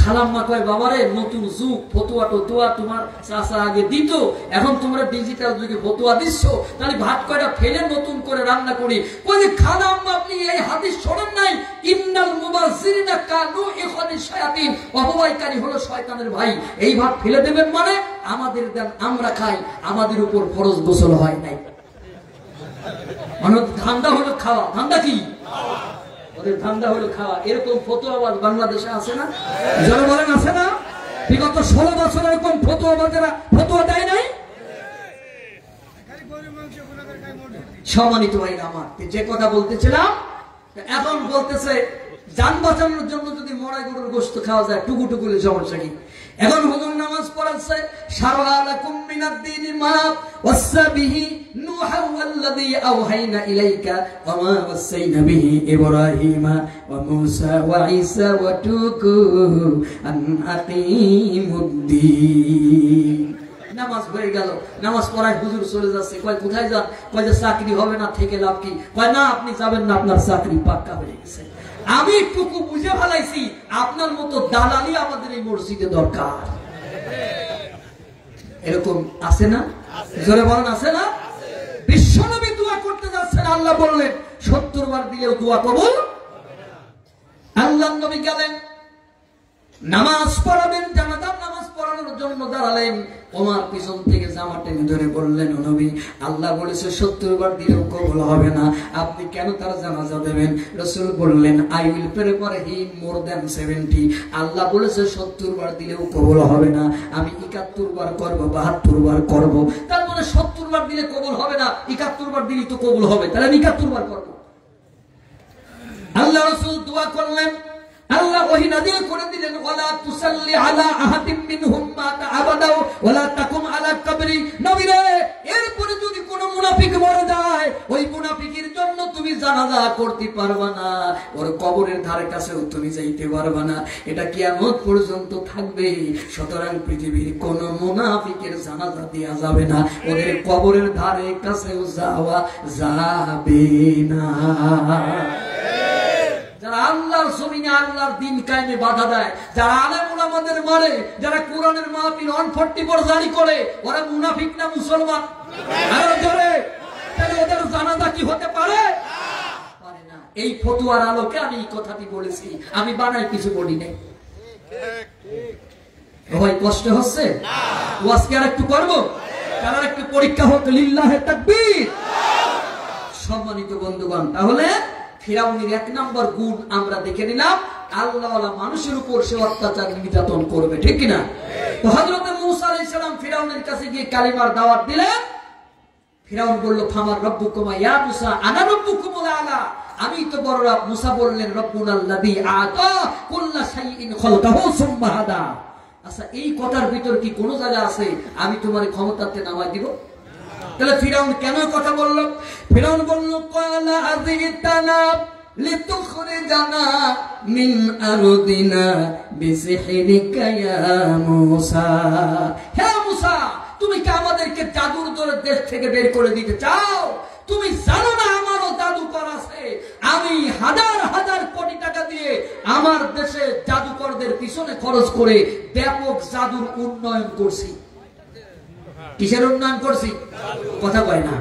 খালাম্মা কয় বাবারে নতুন যুগ, ফতুয়া টতুয়া তোমার চাচা আগে দিত, এখন তোমরা ডিজিটাল যুগে ফতুয়া দিচ্ছ, তাহলে ভাত কয়টা ফেলে নতুন করে রান্না করি। কই যে খালাম্মা আপনি এই হাদিস শোনেন নাই, ইন্নাল মুবাজ্জিরিনা কানু ইখওয়ানিশ শায়াতিন, অপবায়কারী হলো শয়তানের ভাই। এই ভাত ফেলে দেবেন মানে আমাদের দেন আমরা খাই, আমাদের উপর ফরজ গোসল হয় নাই। মানে ধান্দা হলো খাওয়া, ধান্দা কি ওদের ধান্দা হলো খাওয়া। এরকম ফতোয়াবাজ বাংলাদেশে আছে না? যারা বলেন আছে না? বিগত 16 বছর এরকম ফতোয়াবাজেরা ফতোয়া দেয় নাই। সম্মানিত ভাই আমার, যে কথা বলতেছিলাম, এখন বলতেছে জান বাঁচানোর জন্য যদি মরাই গরুর গোশত খাওয়া যায় টুকু টুকু সমস্যা কি? এখন হুজুর নামাজ পড়াচ্ছে, শারআ লাকুম মিনাদ দীনি মা ওয়াসা বিহি নূহা ওয়াল্লাযী আওহাইনা ইলাইকা ওয়া মা ওয়াসাইনা বিহি ইব্রাহিমা ওয়া মূসা ওয়া ঈসা ওয়া তুকু আন আকিমুদ্দীন। নামাজ হয়ে গেল, নামাজ পড়ায় হুজুর চলে যাচ্ছে। কয় কোথায় যান? কয় যে চাকরি হবে না, থেকে লাভ কি? কয় না আপনি যাবেন না, আপনার চাকরি পাক্কা হয়ে গেছে। আমি টুকু বুঝে ফেলাইছি, আপনার মতো দালালি আমাদের এই মসজিদে দরকার। এরকম আছে না? জোরে বলেন আছে না? বিশ্বনবী দোয়া করতে যাচ্ছেন, আল্লাহ বললেন 70 বার দিলেও দোয়া কবুল। আল্লাহর নবী গেলেন নামাজ পড়াবেন, জানাজার নামাজ পড়ানোর জন্য দাঁড়ালেন। ওমর পিছন থেকে জামা টেনে ধরে বললেন, ও নবী, আল্লাহ বলেছে 70 বার দিলেও কবুল হবে না, আপনি কেন তার জানাজা দেবেন? রাসূল বললেন, I will pray for him more than 70। আল্লাহ বলেছে 70 বার দিলেও কবুল হবে না, আমি 71 বার করব, 72 বার করব। তার মানে 70 বার দিলে কবুল হবে না, 71 বার দিলেই তো কবুল হবে, তাহলে আমি 71 বার করব। আল্লাহ রাসূল দোয়া করলেন, আল্লাহ ওহী নাযিল করে দিলেন, ওয়ালা তুসাল্লি আলা আহাদিম মিনহুম মাতা আবাদাও ওয়ালা তাকুম আলা কবরি। নবী রে, এরপরে যদি কোনো মুনাফিক মরে যায়, ওই মুনাফিকের জন্য তুমি জানাজা করতে পারবা না, ওর কবরের ধারে কাছেও তুমি যাইতে পারবা না, এটা কিয়ামত পর্যন্ত থাকবে। সুতরাং পৃথিবীর কোন মুনাফিকের জানাজা দেয়া যাবে না, ওদের কবরের ধারে কাছেও যাওয়া যাবে না। যারা আল্লাহর জমিনে আল্লাহর দ্বীন কায়েমে বাধা দেয়, যারা আলেম উলামাদের মারে, যারা কোরআনের মাহফিল 144 জারি করে, ওরা মুনাফিক না মুসলমান? আরো জোরে, তাহলে ওদের জানাজা কি হতে পারে? পারে না। এই ফতোয়ার আলোকে আমি এই কথাটি বলেছি, আমি বানাই কিছু বলি নাই। ভাই কষ্ট হচ্ছে না? আজকে আর একটু করবো, তার একটু পরীক্ষা হোক। লিল্লাহে তাকবীর। সম্মানিত বন্ধুগণ, তাহলে ফিরাউনের 1 নম্বর গুণ আমরা দেখে নিলাম, আল্লাহওয়ালা মানুষের উপর সে অত্যাচার নির্যাতন করবে, ঠিক কিনা? তো হযরত মূসা আলাইহিস সালাম ফিরাউনের কাছে গিয়ে কালিমার দাওয়াত দিলেন। ফিরাউন বলল, ফামার রব্বুকুমা ইয়া মূসা, আনা রব্বুকুমুল আলা, আমি তো বড় রব। মূসা বললেন, রব্বুনাল্লাযী আতা কুল্লা শাইইন খালকাহু সুম্মা হাদা। আচ্ছা, এই কথার ভিতর কি কোনো জায়গা আছে আমি তোমার ক্ষমতাতে নামাই দিব? তাহলে ফিরাউন কেন কথা বলল? ফিরাউন বলল, ক্বালা আযিতানা লিতুখরিজানা মিন আরদিনা বিসিহরিকা ইয়া মূসা। হে মূসা, তুমি কি আমাদেরকে জাদুর জোরে দেশ থেকে বের করে দিতে চাও? তুমি জানো না আমারও জাদুকর আছে, আমি হাজার হাজার কোটি টাকা দিয়ে আমার দেশে জাদুকরদের পিছনে খরচ করে ব্যাপক জাদুর উন্নয়ন করছি। কিসের উন্নয়ন করছি? কথা কয় না।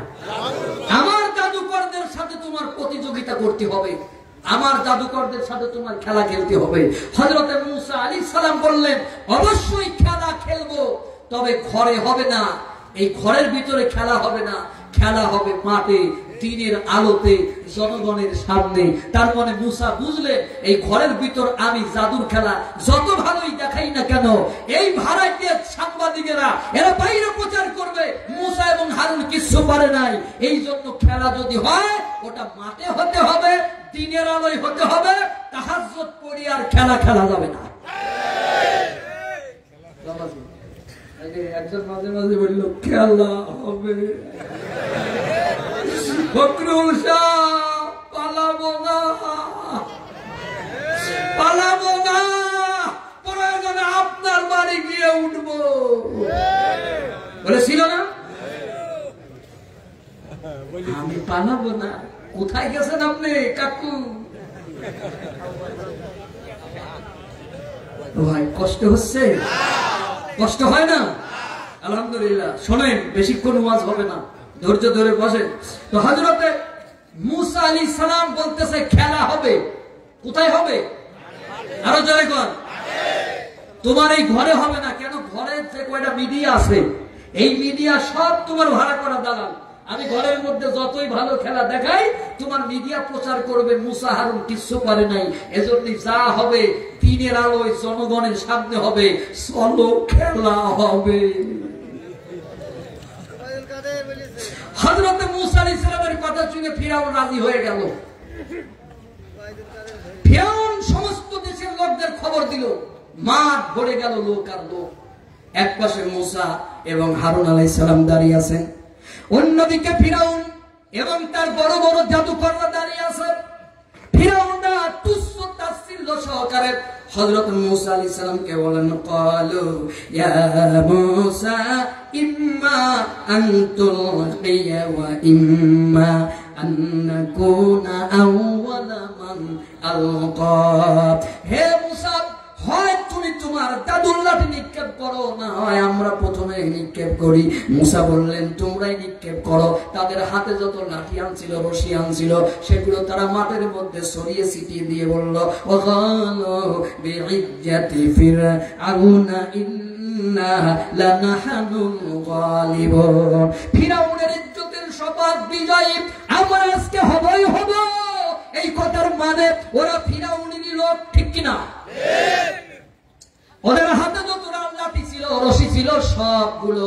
আমার জাদুকরদের সাথে তোমার প্রতিযোগিতা করতে হবে, আমার জাদুকরদের সাথে তোমার খেলা খেলতে হবে। হযরত মূসা আলাইহিস সালাম বললেন, অবশ্যই খেলা খেলবো, তবে ঘরে হবে না, এই ঘরের ভিতরে খেলা হবে না, খেলা হবে মাঠে, দিনের আলোতে, জনগণের সামনে। তার মানে মূসা বুঝলেন, এই ঘরের ভিতর আমি জাদুর খেলা যত ভালোই দেখাই না কেন, এই ভাড়াটিয়া সাংবাদিকেরা এরা বাইরে প্রচার করবে মূসা এবং হারুন কিছু পারে নাই। এই জন্য খেলা যদি হয় ওটা মাঠে হতে হবে, দিনের আলোয় হতে হবে, তাহাজ্জুদ পড়ি আর খেলা খেলা যাবে না। একজন মাঝে মাঝে বলল, খেলা হবে, ফখরুল শাহ পালাবো না, পালাবো না, প্রয়োজনে আপনার বাড়ি গিয়ে উঠবো বলেছিল না? আমি পালাবো না। কোথায় গেছেন আপনি কাকু? ভাই কষ্ট হচ্ছে? কষ্ট হয় না? আলহামদুলিল্লাহ। শোনেন, বেশিক্ষণ ওয়াজ হবে না, ধৈর্য ধরে বসেন। তো হযরতে মুসা আলাইহিস সালাম বলতেছে খেলা হবে। কোথায় হবে? আরো জোরে কর। তোমার এই ঘরে হবে না। কেন? ঘরে যে কয়টা মিডিয়া আছে, এই মিডিয়া সব তোমার ভাড়া করা দালাল। আমি ঘরের মধ্যে যতই ভালো খেলা দেখাই, তোমার মিডিয়া প্রচার করবে মুসা হারুন কিচ্ছু করে নাই। এজন্য যা হবে দিনের আলোয় জনগণের সামনে হবে। চলো খেলা হবে। হযরতে মুসা আলাইহিস সালামের কথা শুনে ফিরআউন রাজি হয়ে গেল। ফিরআউন সমস্ত দেশের লোকদের খবর দিল, মাঠ ভরে গেল লোক আর লোক। এক পাশে মুসা এবং হারুন আলাইহিস সালাম দাঁড়িয়ে আছেন, অন্যদিকে ফিরআউন এবং তার বড় বড় জাদুকররা দাঁড়িয়ে আছে। ফিরআউনরা তুচ্ছ তাচ্ছিল্য সহকারে হযরত মুসা আলাইহিস সালামকে বলেন, ক্বালু ইয়া মুসা ইম্মা আন তুলকিয়া ওয়া ইম্মা আন নাকুনা আউওয়ালা মান আলকা। হে মুসা, হয় তুমি তোমার জাদুর লাঠি নিক্ষেপ করো, না হয় আমরা প্রথমে নিক্ষেপ করি। মুসা বললেন, তোমরাই নিক্ষেপ করো। তাদের হাতে যত লাঠি আনছিল, রশি আনছিল, সেগুলো তারা মাঠের মধ্যে ছড়িয়ে ছিটিয়ে দিয়ে বলল, ওয়াকালু বিইজ্জাতি ফিরআউনা ইন্না লানাহনুল গালিবুন। ফিরআউনের ইজ্জতের শপথ, বিজয়ী আমরা আজকে হবই হব। এই কথার মানে ওরা ফিরআউনেরই লোক, ঠিক কিনা? ওদের হাতে যত লাঠি ছিল, রশি ছিল, সবগুলো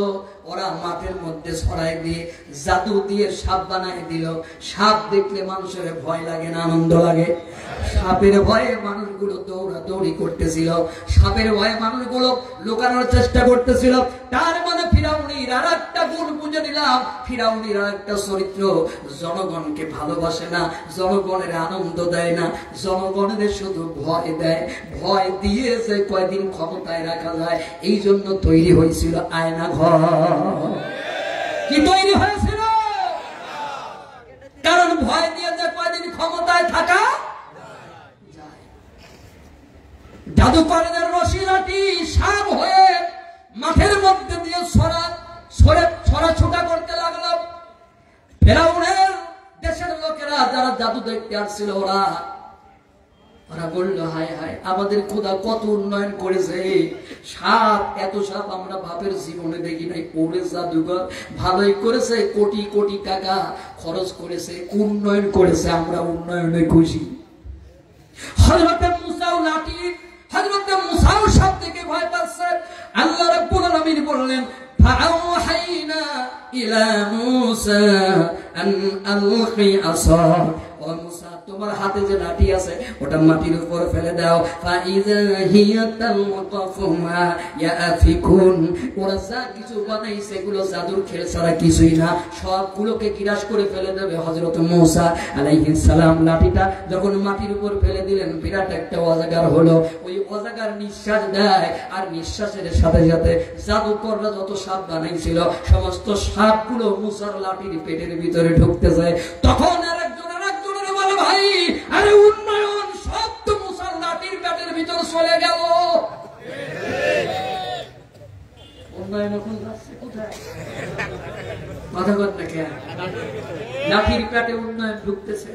ওরা মাঠের মধ্যে ছড়াই দিয়ে জাদু দিয়ে সাপ বানাই দিল। সাপ দেখলে মানুষের ভয় লাগে না আনন্দ লাগে? সাপের ভয়ে মানুষগুলো দৌড়াদৌড়ি করতেছিল, সাপের ভয়ে মানুষগুলো লুকানোর চেষ্টা করতেছিল। তার মানে ফিরআউনের আর একটা গুণ বুঝে নিলাম, ফিরআউনের আর একটা চরিত্র, জনগণকে ভালোবাসে না, জনগণের আনন্দ দেয় না, জনগণের শুধু ভয় দেয়। ভয় দিয়ে যে কয়দিন ক্ষমতায় রাখা যায়, এই জন্য তৈরি হয়েছিল আয়না ঘর। কি তৈরি হয়েছিল? কারণ ভয় দিয়ে যে কয়দিন ক্ষমতায় থাকা যায়। জাদুকরদের রশি লাঠি সাপ হয়ে মাঠের মধ্যে দিয়ে ছড়া করতে লাগলো। ফিরআউনের দেশের লোকেরা যারা জাদু দেখতে আসছিল, ওরা বলল, হায় হায়, আমাদের খোদা কত উন্নয়ন করেছে। সাপ, এত সাপ আমরা বাপের জীবনে দেখি নাই। ওরে জাদুঘর ভালোই করেছে, কোটি কোটি টাকা খরচ করেছে, উন্নয়ন করেছে, আমরা উন্নয়নে খুশি। হযরতে মুসাও লাঠি, হযরতে মুসাও সাপ থেকে ভয় পাচ্ছে। আল্লাহ রাব্বুল আলামিন বললেন, ফাআওহাইনা ইলা মুসা আন আলকি আসা। ও মুসা, তোমার হাতে যে লাঠি আছে ওটা মাটির উপর ফেলে দাও। ফাইযা হিয়া তালকাফু মা ইয়াফিকুন। ওরা যা কিছু বানাইছে এগুলো জাদুর খেল ছাড়া কিছুই না, সবগুলোকে গ্রাস করে ফেলে দেবে। হযরত মুসা আলাইহিস সালাম লাঠিটা যখন মাটির উপর ফেলে দিলেন, বিরাট একটা অজাগার হলো। ওই অজাগার নিঃশ্বাস দেয়, আর নিঃশ্বাসের সাথে সাথে জাদুকররা যত সাপ বানাইছিল সমস্ত সাপগুলো মুসার লাঠির পেটের ভিতরে ঢুকতে যায়। তখন আরেকজনের বলে, ভাই, আরে উন্নয়ন সব তো মুসার লাঠির পেটের ভিতর চলে গেল। উন্নয়ন এখন যাচ্ছে কোথায়? কথা বল না কেন? লাঠির পেটে উন্নয়ন ঢুকতেছে।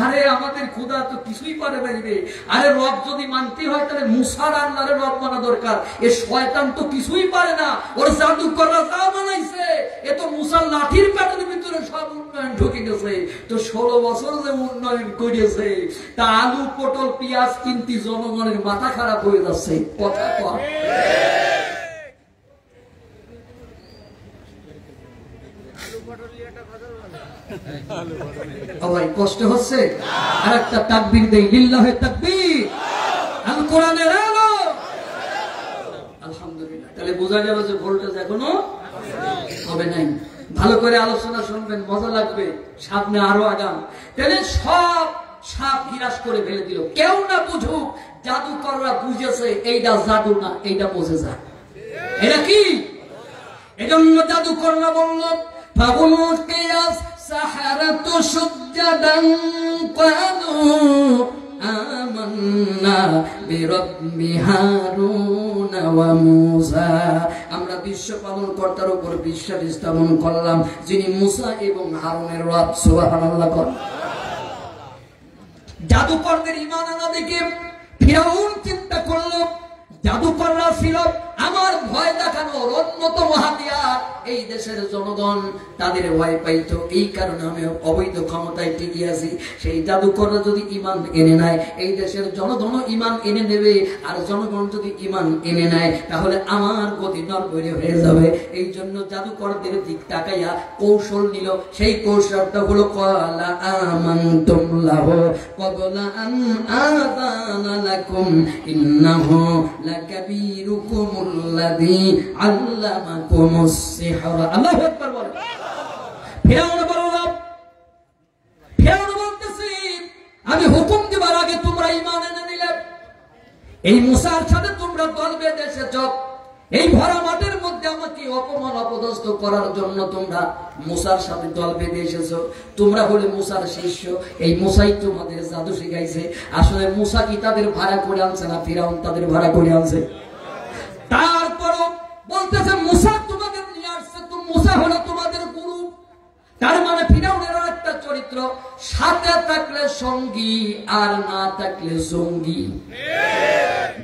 আরে আমাদের খোদা তো কিছুই পারে না রে। আরে রব যদি মানতে হয় তাহলে মুসার আল্লাহর রব মানা দরকার। এ শয়তান তো কিছুই পারে না, ওর জাদুকররা যা বানাইছে, এ তো মুসার লাঠির পেটের ভিতরে সব উন্নয়ন ঢুকে গেছে। তো 16 বছর যে উন্নয়ন করেছে, তা আলু পটল পেঁয়াজ কিনতে জনগণের মাথা খারাপ হয়ে যাচ্ছে। কথা কর। ভাই কষ্ট হচ্ছে? আর একটা তাকবীর দেই, লিল্লাহে তাকবীর, আল কোরআনের আলো। আলহামদুলিল্লাহ। তাহলে বোঝা গেল যে ভোল্টেজ এখনো হবে নাই। ভালো করে আলোচনা শুনবেন, মজা লাগবে, সামনে আরো আগাম। তাহলে সব সাপ গ্রাস করে ফেলে দিল। কেউ না বুঝুক, জাদুকররা বুঝেছে এইটা জাদু না, এইটা বোঝে যা। এটা কি? এজন্য জাদুকররা বলল, ফাবুলকিয়াস সাহারাতু সুজ্জাদান ক্বালু আমান্না বিরাব্বি হারুন ওয়া মূসা। আমরা বিশ্ব পালন কর্তার উপর বিশ্বাস স্থাপন করলাম যিনি মুসা এবং হারুনের রব। সুবহানাল্লাহ। জাদুকরদের ঈমান আনা দেখে ফিরাউন চিন্তা করলো জাদুকররা ছিল আমার ভয় দেখানোর অন্যতম হাতিয়ার। এই দেশের জনগণ তাদের ভয় পাইতো, এই কারণে আমি অবৈধ ক্ষমতায় টিকে আছি। সেই জাদুকররা যদি ঈমান এনে নেয় এই দেশের জনগণ ঈমান এনে নেবে, আর জনগণ যদি ঈমান এনে নেয় তাহলে আমার গতি নড়বড়ে হয়ে যাবে। এই জন্য জাদুকরদের দিক তাকাইয়া কৌশল নিল। সেই কৌশলটা হলো ক্বালা আমানতুম লাহু ক্বাবলা আন আযানা লাকুম ইন্নাহু লাকাবীরুকুমুল্লাযী আল্লামাকুমুস সিহরা। আল্লাহু আকবার বলে। ফিরাউন বলল, ফিরাউন বলতেছে আমি হুকুম দেবার আগে তোমরা ঈমান এনে নিলে, এই মুসার সাথে তোমরা দল বেঁধে এসেছো, এই ভরা মাঠের মধ্যে আমাকে অপমান অপদস্থ করার জন্য তোমরা মুসার সাথে দল বেঁধে এসেছো। তোমরা হলে মুসার শিষ্য, এই মুসাই তোমাদের জাদু শিখাইছে। আসলে মুসা কি তাদের ভাড়া করে আনছে না ফিরাউন তাদের ভাড়া করে আনছে? তারপরও বলতেছে মুসা তোমাদের নিয়ে আসছে, তো মুসা হলো তোমাদের গুরু। তার মানে ফিরাউনের একটা চরিত্র, সাথে থাকলে সঙ্গী আর না থাকলে সঙ্গী।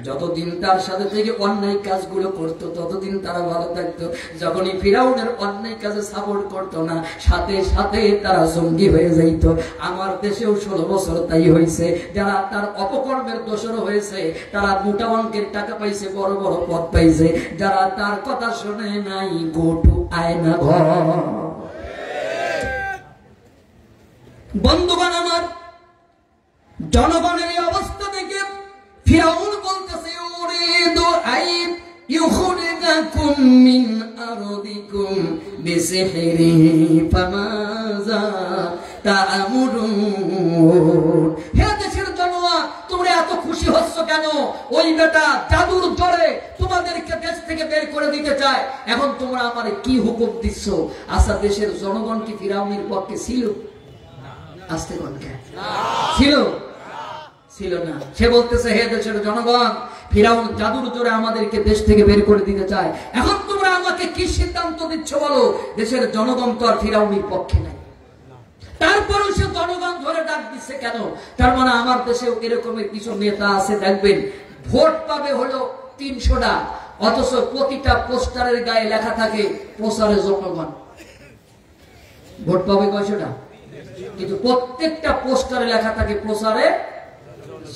যতদিন তার সাথে থেকে অন্যায় কাজগুলো করতো ততদিন তারা ভালো থাকতো। যখনই ফিরাউনের অন্যায় কাজে সাপোর্ট করতো না, সাথে সাথে তারা সঙ্গী হয়ে যাইত। আমার দেশেও 16 বছর তাই হয়েছে। যারা তার অপকর্মের দোষরও হয়েছে, তারা মোটা অঙ্কের টাকা পাইছে, বড় বড় পদ পাইছে। যারা তার কথা শুনে নাই, গোটু আয়না ঘর। বন্ধুগণ আমার, জনগণের এই অবস্থা দেখে ফিরাউন বলতেছে উরিদু আই ইউখরিজাকুম মিন আরদিকুম বিসিহরিহি ফামাযা তা'মুরুন। হে দেশের জনগণ, তোমরা এত খুশি হচ্ছ কেন? ওই বেটা জাদুর জোরে তোমাদেরকে দেশ থেকে বের করে দিতে চায়। এখন তোমরা আমারে কি হুকুম দিচ্ছ? আচ্ছা, দেশের জনগণ কি ফিরাউনের পক্ষে ছিল? আসতে কোনকে ছিল? ছিল না। সে বলতেছে হে দেশের জনগণ, ফিরাউন জাদুর জোরে আমাদেরকে দেশ থেকে বের করে দিতে চায়। এখন তোমরা আমাকে কি সিদ্ধান্ত দিচ্ছ বলো? দেশের জনগণ তো আর ফিরাউনের পক্ষে নাই। তারপরেও সে জনগণ ধরে ডাক দিচ্ছে কেন? তার মানে আমার দেশেও এরকমের কিছু নেতা আছে, দেখবেন ভোট পাবে হলো 300টা, অথচ প্রতিটা পোস্টারের গায়ে লেখা থাকে প্রচারে জনগণ। ভোট পাবে কয়শোটা, কিন্তু প্রত্যেকটা পোস্টারে লেখা থাকে প্রচারে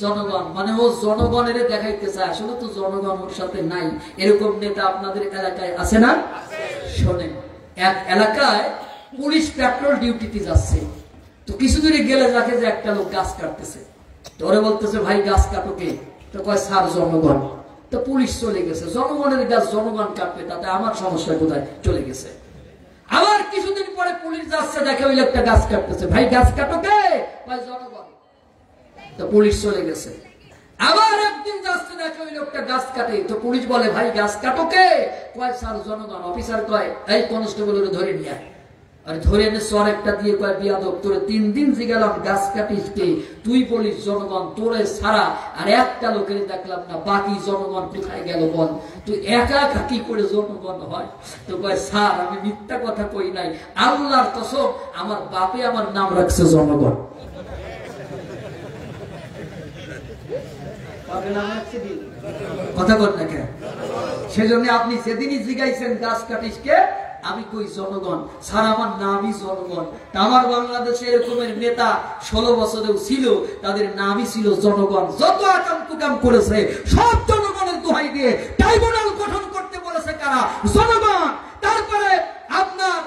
জনগণ। মানে ও জনগণের দেখাইতে চায়, আসলে তো জনগণ ওর সাথে নাই। এরকম নেতা আপনাদের এলাকায় আছে না? শোনেন, এক এলাকায় পুলিশ পেট্রোল ডিউটিতে যাচ্ছে, তো কিছু দূরে গেলে দেখে যে একটা লোক গাছ কাটতেছে। তো ওরে বলতেছে ভাই গাছ কাটো কে? তো কয় স্যার জনগণ। তো পুলিশ চলে গেছে। জনগণের গাছ জনগণ কাটবে, তাতে আমার সমস্যা কোথায়? চলে গেছে। আবার কিছুদিন পরে পুলিশ যাচ্ছে, দেখে ওই লোকটা গাছ কাটতেছে। ভাই গাছ কাটো কে? কয় জনগণ। তো পুলিশ চলে গেছে। আবার একদিন যাচ্ছে, দেখে ওই লোকটা গাছ কাটে। তো পুলিশ বলে ভাই গাছ কাটো কে? কয় স্যার জনগণ। অফিসার কয় এই কনস্টেবল ধরে নিয়ে আয়। আর ধরে এনে সর একটা দিয়ে কয় বিয়াদব, তোরে 3 দিন জিগালাম গাছ কাটিস কে? তুই বলিস জনগণ, তোরে ছাড়া আর একটা লোকের দেখলাম না, বাকি জনগণ কোথায় গেল বল? তুই একা একা কি করে জনগণ হয়? তো কয় স্যার আমি মিথ্যা কথা কই নাই, আল্লাহর কসম আমার বাপে আমার নাম রাখছে জনগণ। কথা কর না কেন? সেজন্য আপনি সেদিনই জিগাইছেন গাছ কাটিস কে, আমি কই জনগণ, স্যার আমার নামই জনগণ। আমার বাংলাদেশে এরকমের নেতা 16 বছরেও ছিল, তাদের নামই ছিল জনগণ। যত আকাম কুকাম করেছে সব জনগণের দোহাই দিয়ে ট্রাইব্যুনাল গঠন করতে বলেছে কারা? জনগণ। তারপরে আপনার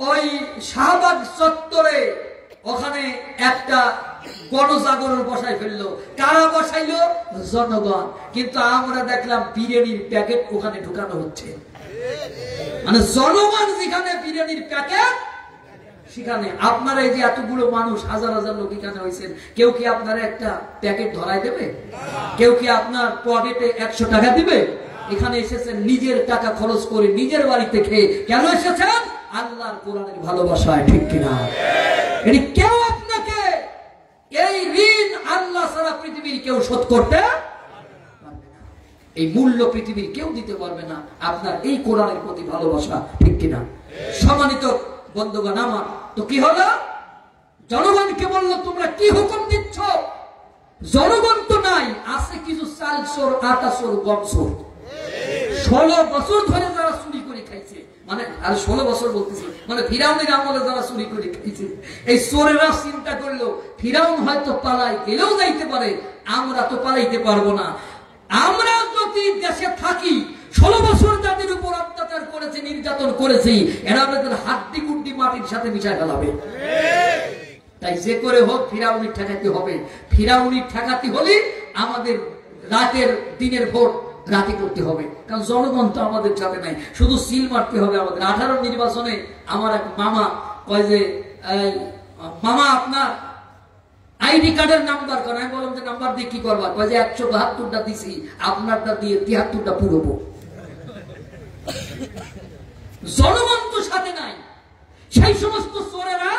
ওই শাহবাগ চত্বরে ওখানে একটা গণজাগরণ বসাই ফেললো। কারা বসাইলো? জনগণ। কিন্তু আমরা দেখলাম বিরিয়ানির প্যাকেট ওখানে ঢুকানো হচ্ছে। মানে জনগণ যেখানে বিরিয়ানির প্যাকেট, সেখানে আপনারা এই যে এতগুলো মানুষ, হাজার হাজার লোক এখানে হয়েছেন, কেউ কি আপনারা একটা প্যাকেট ধরাই দেবে? কেউ কি আপনার পকেটে 100 টাকা দিবে? এখানে এসেছেন নিজের টাকা খরচ করে, নিজের বাড়িতে খেয়ে। কেন এসেছেন? আল্লাহর কোরআনের ভালোবাসায়, ঠিক কিনা? কেউ আপনাকে এই ঋণ আল্লাহ সারা পৃথিবীর কেউ শোধ করতে পারবে না। এই মূল্য পৃথিবীর কেউ দিতে পারবে না আপনার এই কোরআনের প্রতি ভালোবাসা, ঠিক কিনা? সম্মানিত বন্ধুগণ আমার, তো কি হলো? জনগণকে বললো তোমরা কি হুকুম দিচ্ছ? জনগণ তো নাই, আছে কিছু চাল চোর, আটা চোর, গম চোর। 16 বছর ধরে যারা চুরি করে খাইছে, মানে আর 16 বছর বলতেছি, মানে ফিরাউনের আমলে যারা চুরি করে খাইছে, এই চোরেরা চিন্তা করলো ফিরাউন হয়তো পালাই গেলেও যাইতে পারে, আমরা তো পালাইতে পারবো না। আমরা যদি দেশে থাকি, 16 বছর যাদের উপর অত্যাচার করেছে, নির্যাতন করেছি, এরা আমাদের হাড্ডি গুড্ডি মাটির সাথে মিশায় ফেলাবে। তাই যে করে হোক ফিরাউনি ঠেকাতে হবে। ফিরাউনি ঠেকাতে হলে আমাদের রাতের দিনের ভোট রাতে করতে হবে, কারণ জনগণ তো আমাদের সাথে নাই, শুধু সিল মারতে হবে। আমাদের 18 নির্বাচনে আমার এক মামা কয় যে মামা আপনার আইডি কার্ডের নাম্বার কর। আমি বললাম যে নাম্বার দিয়ে কি করবা? কয় যে 172টা দিছি, আপনারটা দিয়ে 73টা পুরোবো। জনগণ তো সাথে নাই। সেই সমস্ত চোরেরা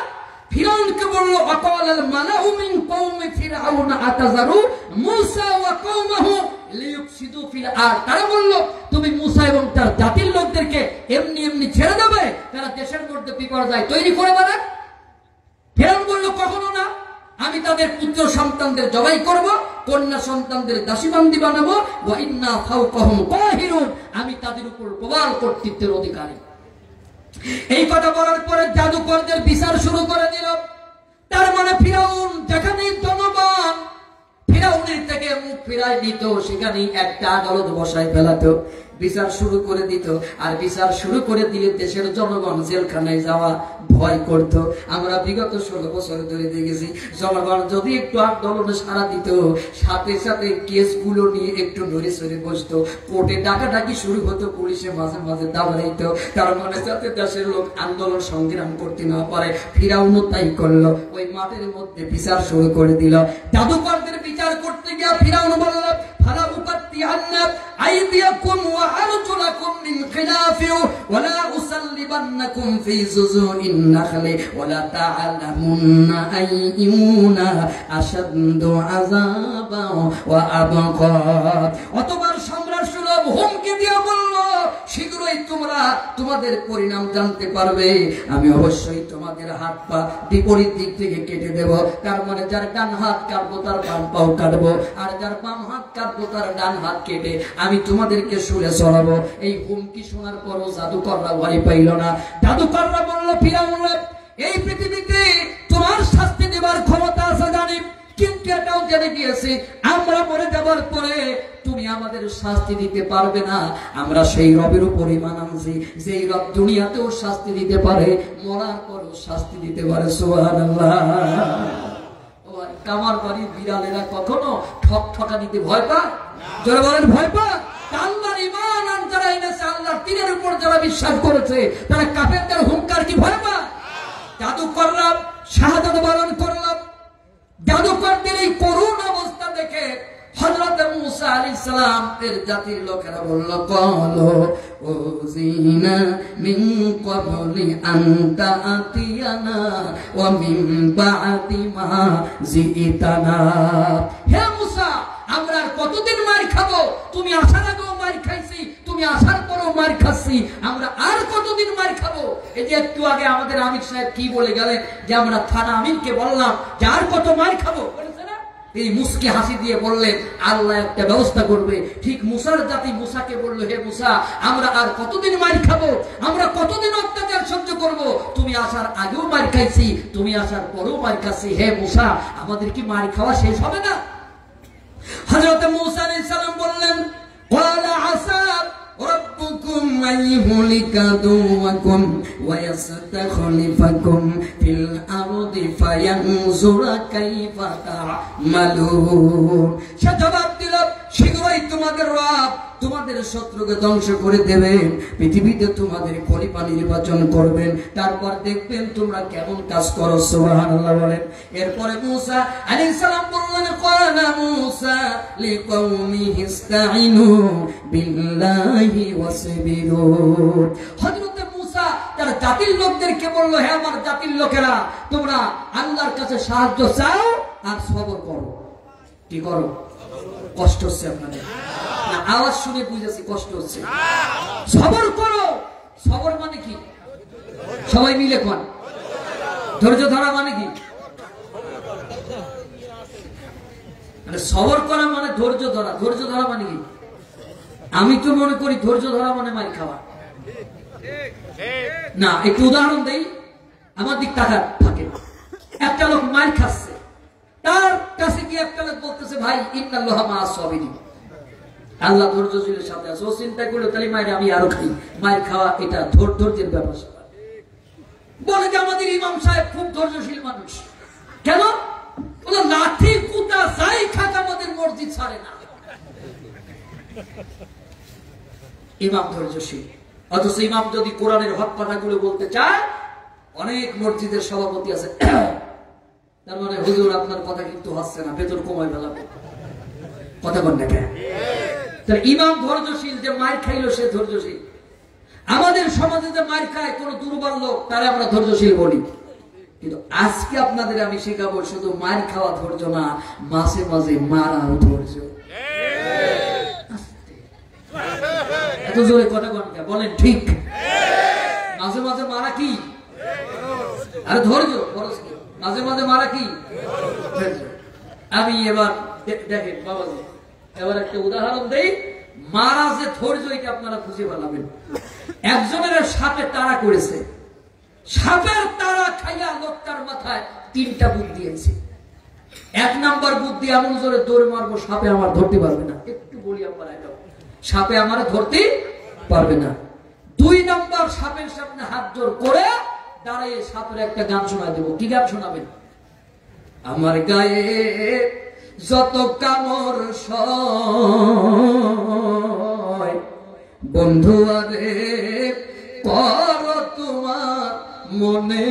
ফিরাউনকে বলল আকালাল মালাউ মিন কওমি ফিরআউন আতাযারু মূসা ওয়া কওমাহু লিয়ুফসিদু ফিল আরদ। তারা বলল তুমি মূসা এবং তার জাতির লোকদেরকে এমনি এমনি ছেড়ে দেবে, তারা দেশের মধ্যে বিপর্যয় তৈরি করে বেড়াক। ফিরাউন বলল কখনো না, আমি তাদের পুত্র সন্তানদের জবাই করব, কন্যা সন্তানদের দাসীবান্দি বানাবো, ওয়া ইন্না ফাওকাহুম কাহিরুন, আমি তাদের উপর প্রবল কর্তৃত্বের অধিকারী। এই কথা বলার পরে জাদুকরদের বিচার শুরু করে দিল। তার মানে ফিরাউন যেখানে জনগণ ফিরাউনের থেকে মুখ ফিরায় দিত, সেখানে একটা আদালত বসায় ফেলাতো, বিচার শুরু করে দিত। আর বিচার শুরু করে দিলে দেশের জনগণ জেলখানায় যাওয়া ভয় করত। আমরা বিগত 16 বছর ধরে দেখেছি, জনগণ যদি একটু আন্দোলনে সাড়া দিত, সাথে সাথে কেসগুলো নিয়ে একটু নড়ে সরে বসতো, কোর্টে ডাকাডাকি শুরু হতো, পুলিশে মাঝে মাঝে দাঁড়াইত। তার মানে যাতে দেশের লোক আন্দোলন সংগ্রাম করতে না পারে। ফিরাউনও তাই করলো, ওই মাঠের মধ্যে বিচার শুরু করে দিল। জাদুকরদের বিচার করতে গিয়ে ফিরাউন বলল ফালা উকাত্তিআন্না আইদিয়াকুম ওয়া আরজুলাকুম মিন খিলাফিন ওয়া লা উসাল্লিবান্নাকুম ফি যুযুইন নাখলি ওয়া লা তা'লামুন্না আইয়ুনা আশাদ্দু আযাবা ওয়া আবকা। অতবার সম্রাট সুলভ হুমকি দিয়ে বলল শীঘ্রই তোমরা তোমাদের পরিণাম জানতে পারবে, আমি অবশ্যই তোমাদের হাত পা বিপরীত দিক থেকে কেটে দেব। তার মানে যার ডান হাত কাটবো তার বাম পাও কাটবো, আর যার বাম হাত কাটবো তার ডান হাত কেটে আমি তোমাদেরকে শুলে চড়াবো। এই হুমকি শোনার পরও জাদুকররা ভয় পাইল না। জাদুকররা বলল ফিরাউন এই পৃথিবীতে তোমার শাস্তি দেবার ক্ষমতা আছে জানি, কিন্তু এটাও জেনে গিয়েছি আমরা মরে যাবার পরে তুমি আমাদের শাস্তি দিতে পারবে না। আমরা সেই রবের উপর ঈমান আনছি যেই রব দুনিয়াতেও শাস্তি দিতে পারে, মরার পরেও শাস্তি দিতে পারে। সুবহানাল্লাহ। কামার বাড়ির বিড়ালেরা কখনো ঠক ঠকা দিতে ভয় পায়? যারা বলেন ভয় পায়? আল্লাহর ঈমান আর যারা এনেছে, আল্লাহর দ্বীনের উপর যারা বিশ্বাস করেছে, তারা কাফেরদের হুঙ্কার কি ভয় পায়? জাদুকররা শাহাদাত বরণ করলাম। জাদুকরদের এই করুণ অবস্থা দেখে হযরত মূসা আলাইহিস সালাম এর জাতির লোকেরা বলল ক্বালু উযিনা মিন ক্বাবলি আন তা'তিয়ানা ওয়া মিন বা'দি মা জিইতানা। হে মূসা, আমরা কতদিন মার খাবো? তুমি আসার আগেও মার খাইছি, তুমি আসার পরেও মার খাচ্ছি, আমরা আর কতদিন মার খাবো? এই যে একটু আগে আমাদের আমির সাহেব কি বলে গেলেন যে আমরা থানা আমিনকে বললাম যে আর কত মার খাবো, এই মুসকে হাসি দিয়ে বললেন আল্লাহ একটা ব্যবস্থা করবে। ঠিক মুসার জাতি মুসাকে বলল হে মুসা, আমরা আর কতদিন মার খাবো? আমরা কতদিন অত্যাচার সহ্য করব? তুমি আসার আগেও মার খাইছি, তুমি আসার পরেও মার খাচ্ছি, হে মুসা আমাদের কি মার খাওয়া শেষ হবে না? হযরত মূসা আলাইহিস সালাম বললেন ক্বালা আসা রাব্বুকুম আইয়ুহলিকা দুওয়াকুম ওয়া ইয়াস্তাখলিফাকুম ফিল আরদি ফায়ানজুরা কাইফা তা'মালুন। সে জবাব দিল শীঘ্রই তোমাদের রব তোমাদের শত্রুকে ধ্বংস করে দেবেন, পৃথিবীতে তোমাদের খলিফা নির্বাচন করবেন, তারপর দেখবেন তোমরা কেমন কাজ করো। সুবহানাল্লাহ বলেন। এরপরে মূসা আলাইহিস সালাম বললেন ক্বালা মূসা লিকওমিহি ইসতাঈনু বিল্লাহি ওয়াসবিরু। হযরত মূসা তার জাতির লোকদেরকে বলল হে আমার জাতির লোকেরা, তোমরা আল্লাহর কাছে সাহায্য চাও আর সবর করো। কি করো? কষ্ট হচ্ছে আপনাদের? না, আওয়াজ শুনে বুঝেছি কষ্ট হচ্ছে। সবর করো। সবর মানে কি? সবাই মিলে কোন? ধৈর্য ধরা মানে কি? মানে সবর করা মানে ধৈর্য ধরা। ধৈর্য ধরা মানে কি? আমি তো মনে করি ধৈর্য ধরা মানে মার খাওয়া। না, একটু উদাহরণ দেই, আমার দিক টাকা থাকে। একটা লোক মার খাচ্ছে, তার কাছে গিয়ে একটা লোক বলতেছে, ভাই ইন্নাল্লাহা মাআস সাবিরিন, আল্লাহ ধৈর্যশীলের সাথে আছে। ও চিন্তা করলো তাহলে মায়ের আমি আরো খাই। মায়ের খাওয়া এটা ধৈর্যের ব্যাপার। বলে যে আমাদের ইমাম সাহেব খুব ধৈর্যশীল মানুষ। কেন? বলে লাঠি কুটা যাই খাক আমাদের মসজিদ ছাড়ে না। ইমাম ধৈর্যশীল। অথচ ইমাম যদি কোরআনের হক কথাগুলো বলতে চায়, অনেক মসজিদের সভাপতি আছে, তার মানে হুজুর আপনার কথা কিন্তু হচ্ছে না, বেতন কমায় ফেলাবো। কথা বল না কেন? তাহলে ইমাম ধৈর্যশীল, যে মার খাইলো সে ধৈর্যশীল। আমাদের সমাজে যে মার খায় কোন দুর্বল লোক, তারে আমরা ধৈর্যশীল বলি। কিন্তু আজকে আপনাদের আমি শেখাবো শুধু মার খাওয়া ধৈর্য না, মাঝে মাঝে মারাও ধৈর্য। এত জোরে কথা বলেন ঠিক? মাঝে মাঝে মারা কি? আরে ধৈর্য। মাঝে মাঝে মারা কি? আমি এবার দেখেন বাবাজি, এবার একটা উদাহরণ দেই। মারা যে ধৈর্য, এটা আপনারা খুঁজে পাবেন। একজনের সাপে তাড়া করেছে, সাপের তাড়া খাইয়া লোকটার মাথায় 3টা বুদ্ধি আছে। 1 নাম্বার বুদ্ধি, এমন জোরে দৌড় মারবো সাপে আমার ধরতে পারবে না। একটু বলি আপনারা, সাপে আমার ধরতে পারবে না। 2 নাম্বার, সাপের সামনে হাত জোর করে দাঁড়িয়ে সাপের একটা গান শোনা দেবো। কি গান শোনাবেন? আমার গায়ে যত কামড় সয় বন্ধু আরে কর তোমার মনে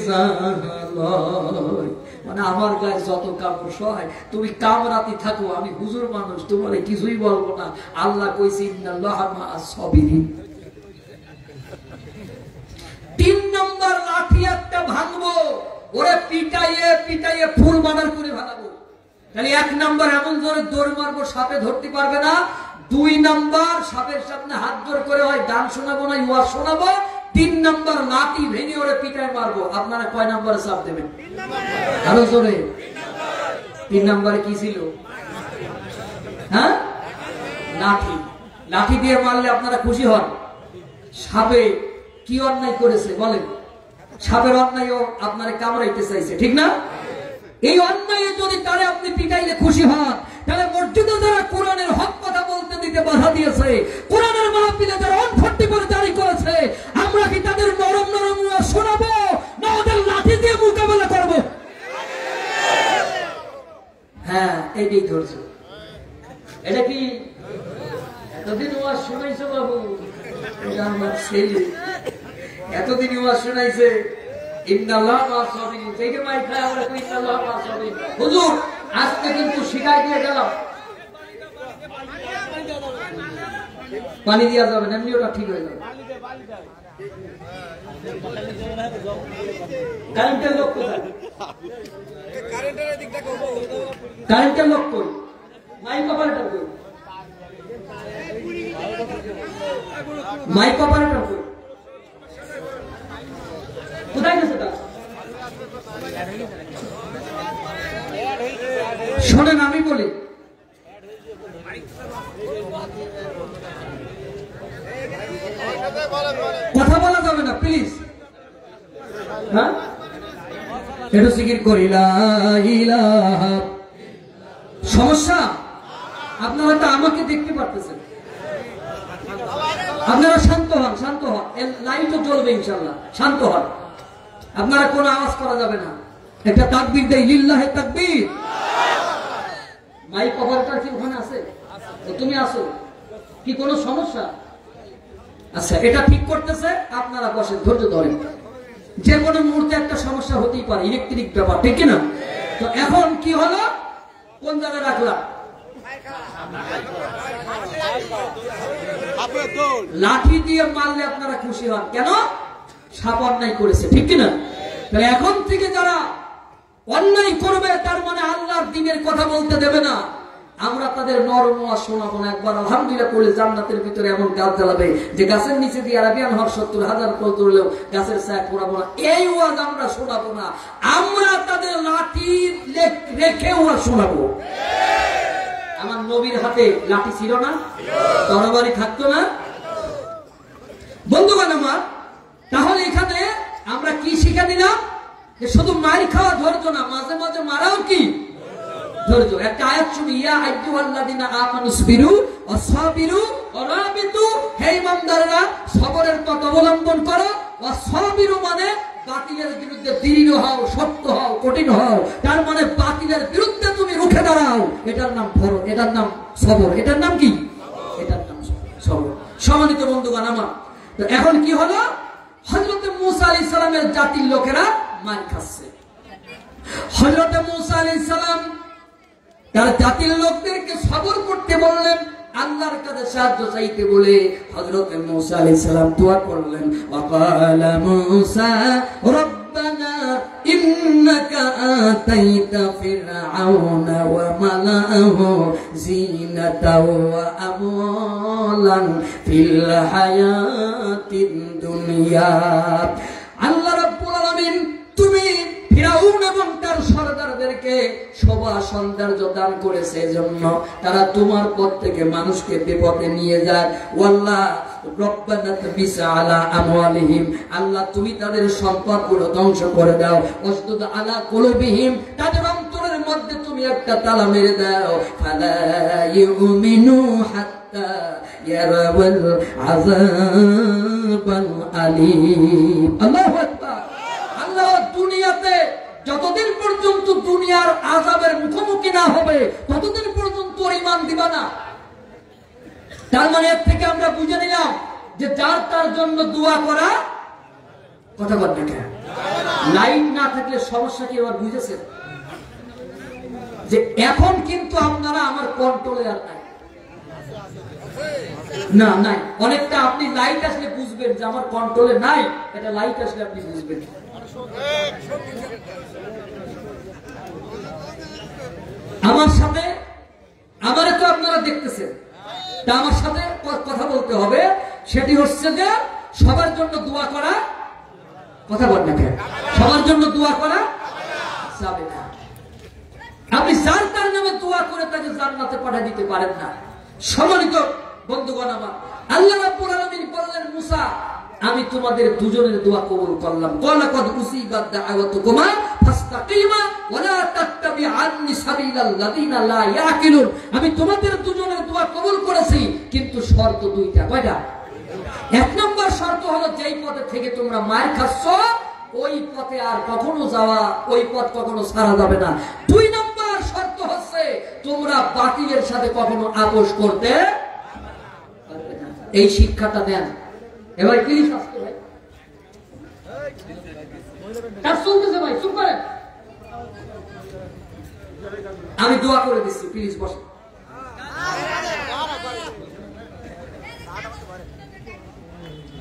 জানালয়। মানে আমার গায়ে যত কামড় সয় তুমি কামড়াতে থাকো, আমি হুজুর মানুষ, তোমার কিছুই বলবো না। আল্লাহ কইছে ইন্নাল্লাহা মাআস সাবিরিন। 3 নম্বর, লাঠি একটা ভাঙবো, ওরে পিটাইয়ে পিটাইয়ে ফুল বানার করে ভাঙাবো। তাহলে 1 নম্বর, এমন জোরে দৌড় মারবো সাপে ধরতে পারবে না। 2 নম্বর, সাপের সামনে হাত জোর করে হয় গান শোনাবো না ওয়াজ শোনাবো। 3 নম্বর, লাঠি ভেঙে ওরে পিটায় মারবো। আপনারা কয় নম্বরে চাপ দেবেন? আরো জোরে। 3 নম্বরে কি ছিল? হ্যাঁ, লাঠি। লাঠি দিয়ে মারলে আপনারা খুশি হন? সাপে কি অন্যায় করেছে বলেন? সাপের অন্যায়ও আপনারা কামড়াইতে চাইছে, ঠিক না? এই অন্যায় যদি তারে আপনি পিটাইলে খুশি হন, তাহলে মসজিদে যারা কোরআনের হক কথা বলতে দিতে বাধা দিয়েছে, কোরআনের মাহফিলে যারা অনফর্টি করে জারি করেছে, আমরা কি তাদের নরম নরম শোনাবো না ওদের লাঠি দিয়ে মোকাবেলা করব? হ্যাঁ, এইটাই ধৈর্য। এটা কি এতদিন ওয়াজ শোনাইছো বাবু? এটা আমার ছেলে এতদিন ওয়াজ শোনাইছে ইন্নাল্লাহা মাআস সাবিরিন। এইটা মাই খায় আমরা কই ইন্নাল্লাহা মাআস সাবিরিন। হুজুর আজকে কিন্তু শিখাই দিয়ে গেলাম, পানি দিয়া যাবে না, এমনি ওটা ঠিক হয়ে যাবে। কারেন্টের লোক কোথায়? কারেন্টের লোক কই? মাইক অপারেটর কই? মাইক অপারেটর কই? কোথায় গেছে তা? শোনেন আমি বলি, কথা বলা যাবে না প্লিজ। হ্যাঁ, একটু জিকির করি লা ইলাহা। সমস্যা আপনারা তো আমাকে দেখতে পারতেছেন, আপনারা শান্ত হন, শান্ত হন। লাইটও জ্বলবে ইনশাআল্লাহ, শান্ত হন। আপনারা কোনো আওয়াজ করা যাবে না। একটা তাকবীর দেই, লিল্লাহে তাকবীর। মাইক অপারেটর কি ওখানে আছে? তুমি আসো, কি কোনো সমস্যা? আচ্ছা, এটা ঠিক করতেছে, আপনারা বসেন, ধৈর্য ধরেন। যে কোনো মুহূর্তে একটা সমস্যা হতেই পারে, ইলেকট্রিক ব্যাপার, ঠিক না? তো এখন কি হলো, কোন জায়গায় রাখলাম? লাঠি দিয়ে মারলে আপনারা খুশি হন কেন? সাপ অন্যায় করেছে, ঠিক কিনা? তাহলে এখন থেকে যারা অন্যায় করবে, তার মানে আল্লাহর দ্বীনের কথা বলতে দেবে না। আমরা তাদের নরম ওয়াজ শোনাবো না। একবার আলহামদুলিল্লাহ করলে জান্নাতের ভিতরে এমন গাছ জ্বালাবে যে গাছের নিচে দিয়ে আরাবিয়ান হক 70,000 ফল তুললেও গাছের ছায়া পোড়াবো না। এই ওয়াজ আমরা শোনাবো না। আমরা তাদের লাঠি রেখে ওয়াজ শোনাবো। আমার নবীর হাতে লাঠি ছিল না, তরবারি থাকতো না। বন্ধুগণ আমার, তাহলে এখানে আমরা কি শিখা দিলাম? যে শুধু মার খাওয়া ধৈর্য না, মাঝে মাঝে মারাও কি ধৈর্য। একটা আয়াত শুনি, ইয়া আইয়ুহাল্লাযিনা আমানুসবিরু ওয়াসবিরু ওয়ারাবিতু, হে ইমানদাররা সবরের পথ অবলম্বন করো। ওয়াসবিরু মানে বাতিলের বিরুদ্ধে দৃঢ় হও, শক্ত হও, কঠিন হও। তার মানে বাতিলের বিরুদ্ধে তুমি রুখে দাঁড়াও। এটার নাম ফরজ, এটার নাম সবর। এটার নাম কি? এটার নাম সবর। সম্মানিত বন্ধুগণ আমার, তো এখন কি হলো? হযরত মূসা আলাইহিস সালামের জাতির লোকেরা মার খাচ্ছে। হযরত মূসা আলাইহিস সালাম তার জাতির লোকদেরকে সবর করতে বললেন, আল্লাহর কাছে সাহায্য চাইতে বলে হযরত মূসা আলাইহিস সালাম দোয়া করলেন। ওয়াকালা মূসা রব্বানা ইন্নাকা আতাইতা ফিরআউনা ওয়া মালাআহু যিনাতাও ওয়া আমওয়ালান ফিল হায়াতিদ দুনিয়া। আল্লাহ রাব্বুল আলামিন, তুমি ফিরাউন এবং তার সরদারদেরকে শোভা সৌন্দর্য দান করেছে, এজন্য তারা তোমার পথ থেকে মানুষকে বিপদে নিয়ে যায়। ওয়াল্লাহ রব্বানা তাবিস আলা আমওয়ালিহিম, আল্লাহ তুমি তাদের সম্পদগুলো ধ্বংস করে দাও। ওয়াসদুদ আলা কুলুবিহিম, তাদের অন্তরের মধ্যে তুমি একটা তালা মেরে দাও। ফালা ইউমিনু হাত্তা ইয়ারাওয়াল আযাবাল আলীম। আল্লাহু আকবার। আল্লাহ দুনিয়াতে যতদিন পর্যন্ত দুনিয়ার আযাবের মুখোমুখি না হবে ততদিন পর্যন্ত ঈমান দিবা না। তার মানে এর থেকে আমরা বুঝে নিলাম যে যার তার জন্য দোয়া করা কথা বলতে কেন। লাইট না থাকলে সমস্যা কি এবার বুঝেছেন? যে এখন কিন্তু আপনারা আমার কন্ট্রোলে আর নাই, না নাই। অনেকটা আপনি লাইট আসলে বুঝবেন যে আমার কন্ট্রোলে নাই, এটা লাইট আসলে আপনি বুঝবেন। আমার সাথে আমারে তো আপনারা দেখতেছেন, তা আমার সাথে কথা বলতে হবে। সেটি হচ্ছে যে সবার জন্য দোয়া করা কথা বলেন না, সবার জন্য দোয়া করা যাবে না। আপনি যার তার নামে দোয়া করে তাকে জান্নাতে পাঠিয়ে দিতে পারেন না। সম্মানিত বন্ধুগণ আমার, আল্লাহ রাব্বুল আলামিন বললেন, মুসা আমি তোমাদের দুজনের দোয়া কবুল করলাম। ওয়ালাকাদ উসিবাত দাআওয়াতুকুমা ফাসতাকিমা ওয়ালা তাত্তাবিআন্নি সাবিলাল্লাযিনা লা ইয়াকিলুন। আমি তোমাদের দুজনের দোয়া কবুল করেছি, কিন্তু শর্ত দুইটা। কয়টা? এক নম্বর শর্ত হলো যেই পথে থেকে তোমরা মার খাচ্ছ ওই পথে আর কখনো যাওয়া, ওই পথ কখনো ছাড়া যাবে না। দুই নম্বর শর্ত হচ্ছে তোমরা বাতিলের সাথে কখনো আপোষ করতে পারবে না। এই শিক্ষাটা দেন। এবার প্লিজ আসতে ভাই, কাজ চলতেছে ভাই, চুপ করেন। আমি দোয়া করে দিচ্ছি, প্লিজ বসেন।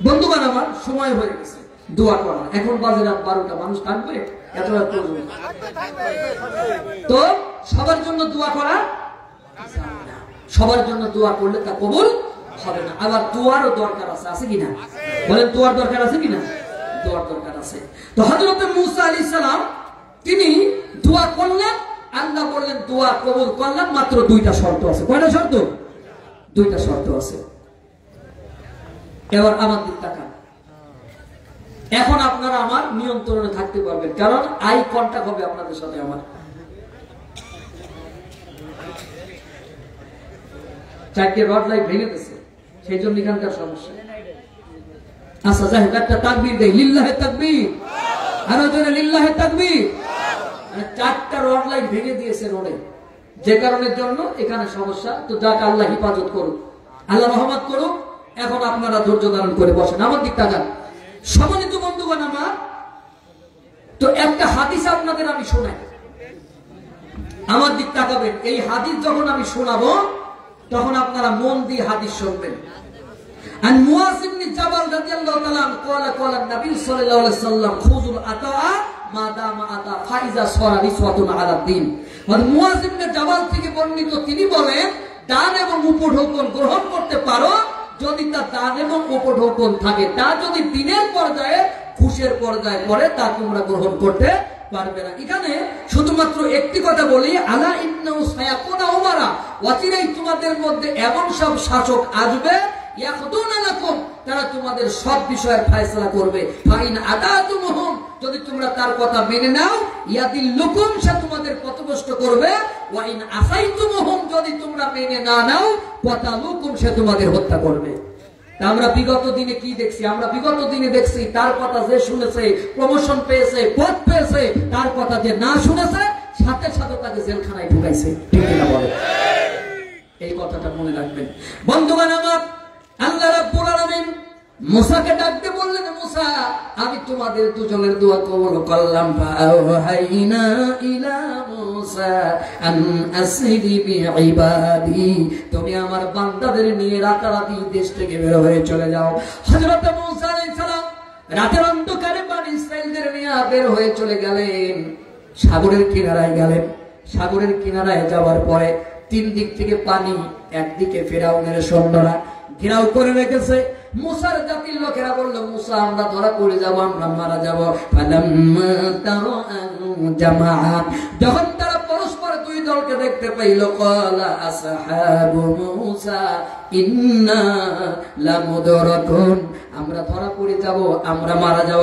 বন্ধুগণ আমার, সময় হয়ে গেছে দোয়া করা। এখন বাজে রাত 12টা, মানুষ থাকবে এত রাত পর্যন্ত। তো সবার জন্য দোয়া করা, সবার জন্য দোয়া করলে তা কবুল হবে না। আবার দোয়ারও দরকার আছে, আছে কিনা বলেন? দোয়ার দরকার আছে কিনা? দোয়ার দরকার আছে। তো হযরত মূসা আলাইহিস সালাম তিনি দোয়া করলেন, আল্লাহ বললেন দোয়া কবুল করলাম, মাত্র দুইটা শর্ত আছে। কয়টা শর্ত? দুইটা শর্ত আছে। এবার আমার দিক তাকান। এখন আপনারা আমার নিয়ন্ত্রণে থাকতে পারবেন, কারণ আই কন্টাক্ট হবে আপনাদের সাথে আমার। চারটে রড লাইট ভেঙে গেছে, সেই জন্য এখানকার সমস্যা। আচ্ছা যাই হোক, একটা তাকবীর দেই, লিল্লাহে তাকবীর, আরো জোরে লিল্লাহে তাকবীর। চারটা রড লাইট ভেঙে দিয়েছে রোডে, যে কারণের জন্য এখানে সমস্যা। তো যাক, আল্লাহ হিফাজত করুক, আল্লাহ রহমত করুক। এখন আপনারা ধৈর্য ধারণ করে বসেন, আমার দিক তাকান। সম্মানিত বন্ধুগণ আমার, তো একটা হাদিস আপনাদের আমি শোনাই, আমার দিক তাকাবেন। এই হাদিস যখন আমি শোনাবো তখন আপনারা মন দিয়ে হাদিস শুনবেন। আর মুআয ইবনে জাবাল রাদিয়াল্লাহু তাআলা قال النبي صلى الله عليه وسلم خذوا العطاء মাদামা আতা ফাইজা সরা রিসওয়াতুন আলা দ্বীন। আর মুয়াজ ইবনে জাবাল থেকে বর্ণিত, তিনি বলেন দান এবং উপঢৌকন গ্রহণ করতে পারো যদি তা দান এবং উপঢৌকন থাকে। তা যদি দিনের পর্যায়ে ঘুষের পর্যায়ে পড়ে তা তোমরা গ্রহণ করতে পারবে না। এখানে শুধুমাত্র একটি কথা বলি, আলা ইন্নাহু সায়াকুনা উমারা, অচিরেই তোমাদের মধ্যে এমন সব শাসক আসবে ইয়াখদুনা লাকুম, তারা তোমাদের সব বিষয়ের ফয়সালা করবে। ফাইন আতাতুমুহুম, যদি তোমরা তার কথা মেনে নাও, ইয়াদিল্লুকুম, সে তোমাদের পথভ্রষ্ট করবে। ওয়া ইন আসাইতুমুহুম, যদি তোমরা মেনে না নাও, কাতালুকুম, সে তোমাদের হত্যা করবে। আমরা বিগত দিনে কি দেখছি? আমরা বিগত দিনে দেখছি তার কথা যে শুনেছে প্রমোশন পেয়েছে, পদ পেয়েছে, তার কথা যে না শুনেছে সাথে সাথে তাকে জেলখানায় ঢুকাইছে। ঠিক না বলে? এই কথাটা মনে রাখবেন বন্ধুগণ আমার। আল্লাহ রাব্বুল আলামিন মুসাকে ডাকতে বললেন, মুসা আমি তোমাদের দুজনের দোয়া কবুল করলাম। ফাআওহাইনা ইলা মুসা আন আসরি বিইবাদি, তুমি আমার বান্দাদের নিয়ে রাতারাতি দেশ থেকে বের হয়ে চলে যাও। হযরত মুসা আলাইহিস সালাম রাতের অন্ধকারে বনী ইসরাঈলদের নিয়ে বের হয়ে চলে গেলেন, সাগরের কিনারায় গেলেন। সাগরের কিনারায় যাওয়ার পরে তিন দিক থেকে পানি, একদিকে ফিরআউনের সৈন্যরা ঘেরাও করে রেখেছে। মুসার জাতির লোকেরা বলল, মুসা আমরা ধরা পড়ে যাব, আমরা মারা যাব। যখন তারা পরস্পর দুই দলকে দেখতে পাইল, ক্বালা আসহাবু মুসা ইন্না লামুদরাকুন, আমরা ধরা পড়ে যাব, আমরা মারা যাব।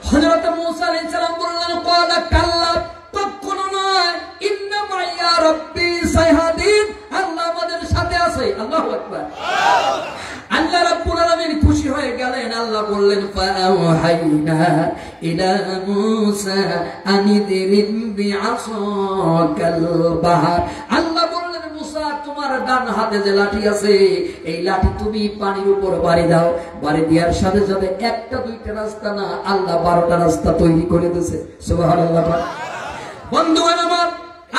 হযরত মুসা আলাইহিস সালাম বললেন, ক্বালা কাল্লা, কখনো নয়, ইন্না মাইয়া রাব্বি সাইহাদিন, আল্লাহ আমাদের সাথে আছে। আল্লাহু আকবার। আল্লাহ রাব্বুল আলামিন খুশি হয়ে গেলেন। আল্লাহ বললেন, ফাআওহাইনা ইলা মুসা আনিদরিব বিআসাকাল বাহর, আল্লাহ বললেন মুসা তোমার ডান হাতে যে লাঠি আছে এই লাঠি তুমি পানির উপর বাড়ি দাও। বাড়ি দেওয়ার সাথে সাথে একটা দুইটা রাস্তা না, আল্লাহ 12টা রাস্তা তৈরি করে দিয়েছে। সুবহানাল্লাহ। বন্ধুগণ আমার,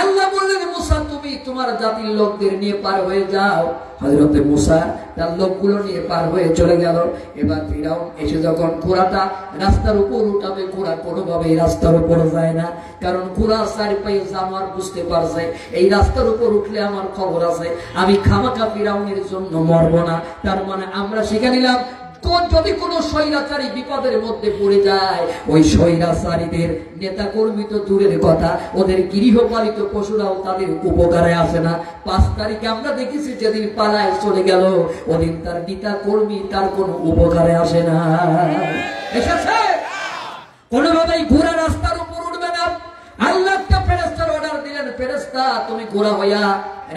আল্লাহ বললেন মুসা তুমি তোমার জাতির লোকদের নিয়ে পার হয়ে যাও। হযরতে মুসা তার লোকগুলো নিয়ে পার হয়ে চলে গেল। এবার ফিরআউন এসে যখন ঘোড়াটা রাস্তার উপর উঠাবে, ঘোড়া কোনোভাবেই রাস্তার উপর যায় না, কারণ ঘোড়া চারি পায়ে জামার বুঝতে পারছে এই রাস্তার উপর উঠলে আমার খবর আছে, আমি খামাখা ফিরআউনের জন্য মরবো না। তার মানে আমরা শিখে নিলাম, যদি কোন স্বৈরাচারী বিপদের মধ্যে পড়ে যায়, ওই স্বৈরাচারীদের নেতা কর্মী তো দূরের কথা, ওদের গৃহপালিত পশুরাও তাদের উপকারে আসে না। 5 তারিখে আমরা দেখেছি যেদিন পালায় চলে গেল, ওদিন তার নেতা কর্মী তার কোনো উপকারে আসে না। এসেছে কোনোভাবেই ঘোড়া রাস্তার উপর উঠবে না। আল্লাহ একটা ফেরেশতার অর্ডার দিলেন, ফেরেশতা তুমি ঘোড়া হইয়া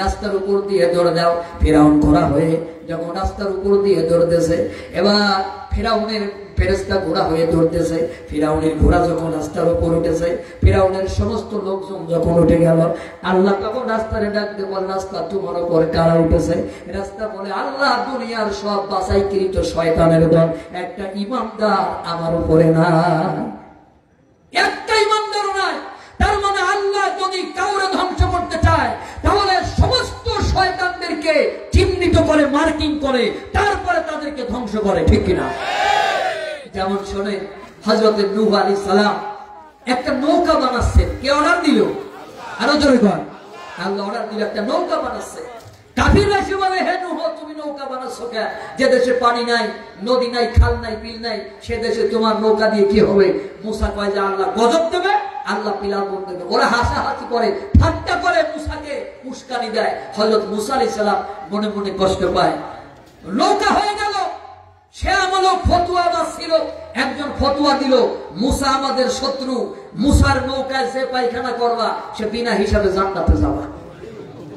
রাস্তার উপর দিয়ে দৌড় দাও। ফিরআউন ঘোড়া হয়ে যখন রাস্তার উপর দিয়ে দৌড়তেছে, এবার ফিরআউনের ফেরেশতা ঘোড়া হয়ে দৌড়তেছে। ফিরআউনের ঘোড়া যখন রাস্তার উপর উঠেছে, ফিরআউনের সমস্ত লোকজন যখন উঠে গেল, আল্লাহ তখন রাস্তারে ডাকতে বল, রাস্তা তোমার উপর কারা উঠেছে? রাস্তা বলে, আল্লাহ দুনিয়ার সব বাছাইকৃত শয়তানের দল, একটা ইমানদার আমার উপরে না, একটা ইমানদার নাই। তার মানে আল্লাহ যদি কাউরে ধ্বংস করতে চায় তাহলে সমস্ত শয়তানদেরকে চিহ্নিত করে, মার্কিং করে, তারপরে তাদেরকে ধ্বংস করে। ঠিক কিনা? যেমন শোনে, হযরত নূহ আলাইহিস সালাম একটা নৌকা বানাচ্ছেন। কে অর্ডার দিল? আরো জোরে কর। আল্লাহ অর্ডার দিল, একটা নৌকা বানাচ্ছে। কাফিররা এসে বলে, হে নূহ তুমি নৌকা বানাচ্ছ কেন? যে দেশে পানি নাই, নদী নাই, খাল নাই, বিল নাই, সে দেশে তোমার নৌকা দিয়ে কি হবে? মুসা কয় যে আল্লাহ গজব দেবে, আল্লাহ পিলার বন্ধ দেবে। ওরা হাসাহাসি করে, ঠাট্টা করে, মুসাকে উস্কানি দেয়। হযরত মুসা আলাইহিস সালাম মনে মনে কষ্ট পায়। নৌকা হয়ে গেল। সে আমল ফতোয়া ছিল, একজন ফতোয়া দিল, মুসা আমাদের শত্রু, মুসার নৌকায় যে পায়খানা করবা সে বিনা হিসাবে জান্নাতে যাবা।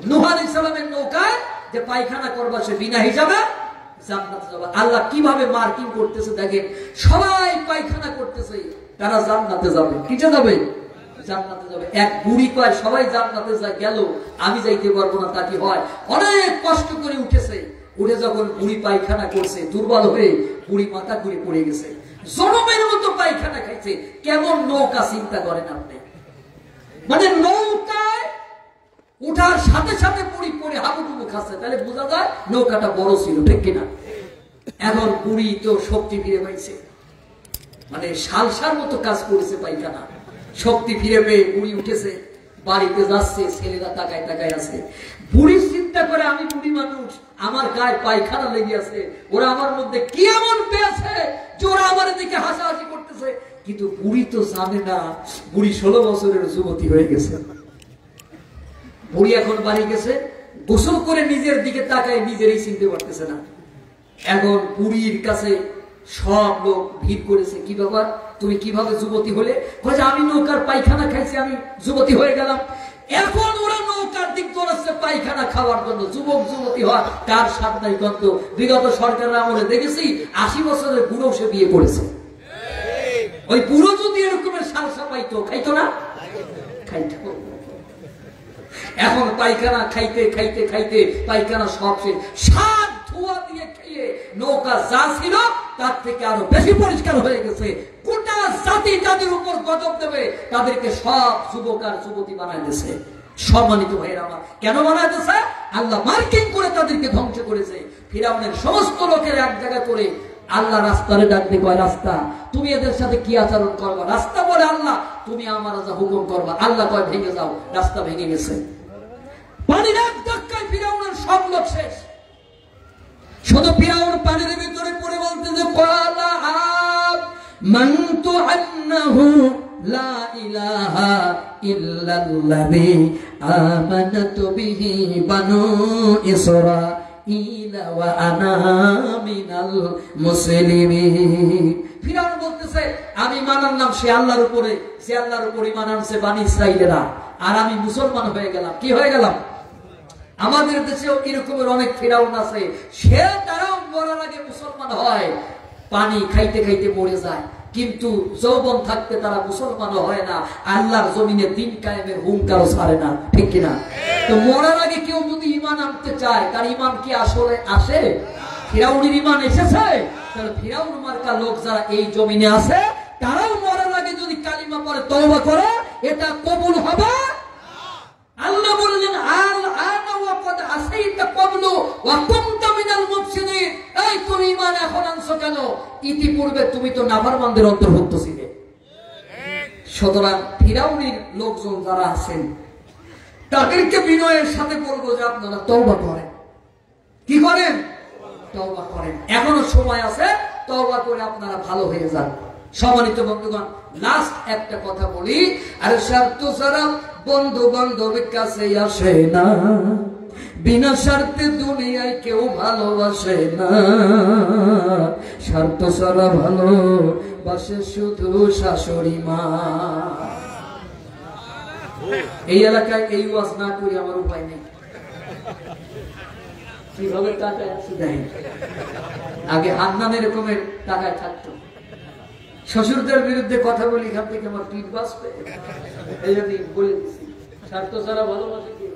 নূহ আলাইহিস সালামের নৌকায় যে পায়খানা করবা সে বিনা হিসাবে জান্নাতে যাবে। আল্লাহ কিভাবে মার্কিং করতেছে দেখেন, সবাই পায়খানা করতেছে, তারা জান্নাতে যাবে। কিসে যাবে? জান্নাতে যাবে। এক বুড়ি কয় সবাই জান্নাতে যায়, গেল আমি যাইতে পারবো না, তা কি হয়? অনেক কষ্ট করে উঠেছে, উঠে যখন বুড়ি পায়খানা করছে, দুর্বল হয়ে বুড়ি মাথা ঘুরে পড়ে গেছে, জনমের মতো পায়খানা খাইছে। কেমন নৌকা চিন্তা করেন আপনি? মানে নৌকায় উঠার সাথে সাথে বুড়ি পড়ে হাবুডুবু খাচ্ছে, তাহলে বোঝা যায় নৌকাটা বড় ছিল। ঠিক কিনা? এখন বুড়ি তো শক্তি ফিরে পাইছে, মানে সালসার মতো কাজ করেছে পায়খানা, শক্তি ফিরে পেয়ে বুড়ি উঠেছে, বাড়িতে যাচ্ছে, ছেলেরা তাকায় তাকায় আছে। বুড়ি চিন্তা করে আমি বুড়ি মানুষ, আমার গায়ে পায়খানা লেগে আছে, ওরা আমার মধ্যে কি এমন পেয়েছে যে ওরা আমার দিকে হাসাহাসি করতেছে। কিন্তু বুড়ি তো জানে না বুড়ি 16 বছরের যুবতী হয়ে গেছে। বুড়ি এখন বাড়ি গেছে, গোসল করে নিজের দিকে তাকায় নিজেরই চিনতে পারতেছে না। এখন বুড়ির কাছে সব লোক ভিড় করেছে, কি ব্যাপার, তুমি কিভাবে যুবতী হলে? আমি নৌকার পায়খানা খাইছি, আমি যুবতী হয়ে গেলাম। এখন ওরা নৌকার দিক দৌড়াচ্ছে পায়খানা খাওয়ার জন্য। যুবক যুবতী হওয়ার কার স্বাদ নাই গন্ধ? বিগত সরকারের আমলে দেখেছি 80 বছরের বুড়ো সে বিয়ে করেছে। ওই বুড়ো যদি এরকমের সালসা পাইতো, খাইতো না? খাইতো। এখন পায়খানা খাইতে খাইতে খাইতে পায়খানা সব শেষ, সাত ধোয়া দিয়ে খেয়ে নৌকা যা ছিল তার থেকে আরো বেশি পরিষ্কার হয়ে গেছে। গোটা জাতি যাদের উপর গজব দেবে তাদেরকে সব যুবক আর যুবতী বানায় দিয়েছে। সম্মানিত ভাইয়েরা আমার, কেন বানায় দিয়েছে? আল্লাহ মার্কিং করে তাদেরকে ধ্বংস করেছে। ফিরাউনের সমস্ত লোকের এক জায়গা করে আল্লাহ রাস্তারে ডাকতে কয়, রাস্তা তুমি এদের সাথে কি আচরণ করবা? রাস্তা বলে, আল্লাহ তুমি আমার যা হুকুম করবা। আল্লাহ কয় ভেঙে যাও, রাস্তা ভেঙে গেছে। পানির এক ধাক্কায় ফিরাউনের সব লোক শেষ। শুধু ফিরাউন পানির ভিতরে পড়ে বলতে যে ক্বালা আমানতু আন্নাহু লা ইলাহা ইল্লাল্লাযী আমানাতু বিহি বানু ইসরাঈল ওয়া আনা মিনাল মুসলিমিন। ফিরাউন বলতেছে আমি মানলাম সে আল্লাহর উপরে, সে আল্লাহর উপরে ঈমান আনছে বনি ইসরাঈলেরা, আর আমি মুসলমান হয়ে গেলাম। কি হয়ে গেলাম? আমাদের দেশেও এরকমের অনেক ফিরাউন আছে, সে তারাও মরার আগে মুসলমান হয়, পানি খাইতে খাইতে মরে যায়, কিন্তু যৌবন থাকতে তারা মুসলমান হয় না, আল্লাহর জমিনে দিন কায়েমের হুঙ্কারও ছাড়ে না। ঠিক কিনা? তো মরার আগে কেউ যদি ঈমান আনতে চায়, তার ঈমান কি আসলে আসে? ফিরাউনের ঈমান এসেছে? তাহলে ফিরাউন মার্কা লোক যারা এই জমিনে আছে, তারাও মরার আগে যদি কালিমা পড়ে তওবা করে, এটা কবুল হবে। আল্লাহ বললেন আল আনা ওয়া ক্বাদ আসাইতা ক্বাবলু ওয়া কুনতা মিনাল মুফসিদিন। এই তুমি ঈমান এখন আনছো কেন? ইতিপূর্বে তুমি তো নাফরমানদের অন্তর্ভুক্ত ছিলে। সুতরাং ফিরাউনের লোকজন যারা আছেন তাদেরকে বিনয়ের সাথে বলবো যে আপনারা তওবা করেন। কি করেন? তওবা করেন। এখনো সময় আছে, তওবা করে আপনারা ভালো হয়ে যান। সম্মানিত বন্ধুগণ, লাস্ট একটা কথা বলি। আর স্বার্থ ছাড়া বন্ধু বান্ধবের কাছে আসে না, বিনা স্বার্থে দুনিয়ায় কেউ ভালোবাসে না। স্বার্থ ছাড়া ভালোবাসে শুধু শাশুড়ি মা। এই এলাকায় এই ওয়াজ না করি আমার উপায় নেই। কিভাবে টাকায় আছে দেয়? আগে হান্নান এরকমের টাকায় থাকতো। শ্বশুরদের বিরুদ্ধে কথা বলি, এখান থেকে আমার পিঠ বাঁচবে, এই জন্য বলে দিচ্ছি। স্বার্থ ছাড়া ভালোবাসে কি?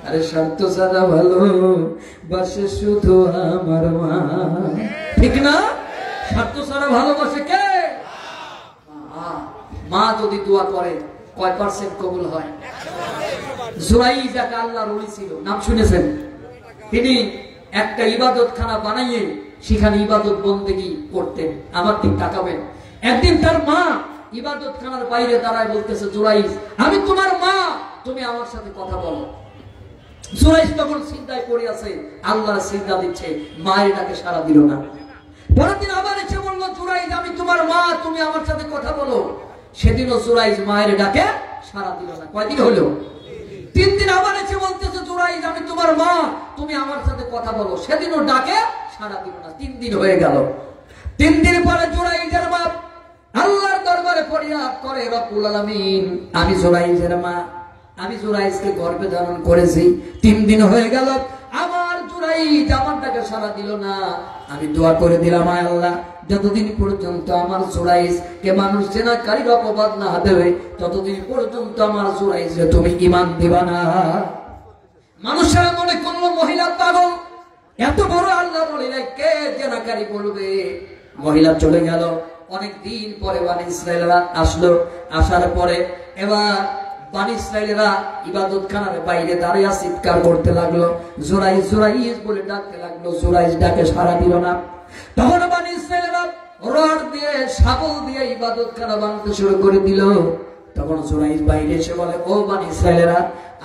আরে স্বার্থ ছাড়া ভালোবাসে শুধু আমার মা। ঠিক না? স্বার্থ ছাড়া ভালোবাসে কে? মা যদি দোয়া করে কয় পার্সেন্ট কবুল হয়? জুরাইজ যাকে আল্লাহর ওলি ছিল, নাম শুনেছেন? তিনি একটা ইবাদতখানা বানাইয়ে সেখানে ইবাদত বন্দেগী করতেন। আমার দিক তাকাবেন। একদিন তার মা ইবাদতখানার বাইরে দাঁড়ায় বলতেছে, জুরাইজ আমি তোমার মা, তুমি আমার সাথে কথা বলো। জুরাইজ তখন চিন্তায় পড়ে আছে, আল্লাহর চিন্তা দিচ্ছে, মায়ের ডাকে সাড়া দিল না। পরের দিন আবার এসে বললো, জুরাইজ আমি তোমার মা, তুমি আমার সাথে কথা বলো। সেদিনও জুরাইজ মায়ের ডাকে সাড়া দিল না। কয়দিন হলো? 3 দিন আবার এসে বলতেছে, জুরাইজ আমি তোমার মা, তুমি আমার সাথে কথা বলো। সেদিনও ডাকে সাড়া দিল না। 3 দিন হয়ে গেল। 3 দিন পরে জুরাইজের বাপ আল্লাহর দরবারে ফরিয়াদ করে, রব্বুল আলামিন আমি জুরাইজের মা, আমি জুরাইজকে গর্ভে ধারণ করেছি। 3 দিন হয়ে গেল, আমার জুরাইজ আমার ডাকে সাড়া দিল না। আমি দোয়া করে দিলাম, আয় আল্লাহ যতদিন পর্যন্ত আমার জুরাইজ কে মানুষ জেনাকারীর অপবাদ না দেবে, ততদিন পর্যন্ত আমার জুরাইজে তুমি ঈমান দিবা না। মানুষেরা মনে করলো মহিলা পাগল, এত বড় আল্লাহর ওলিকে কে জেনাকারী বলবে। মহিলা চলে গেল। অনেক দিন পরে বনি ইসরাইলরা আসলো। আসার পরে এবার বনি ইসরাইলরা ইবাদতখানার বাইরে দাঁড়িয়ে চিৎকার করতে লাগলো, জুরাইজ জুরাইজ বলে ডাকতে লাগলো। জুরাইজ ডাকে সাড়া দিল না। তখন বনি ইসরাইলরা রড দিয়ে শাবল দিয়ে ইবাদতখানা ভাঙতে শুরু করে দিল। তখন জুরাইর বাইরে এসে বলে, ও বানি ইসরায়েলেরা,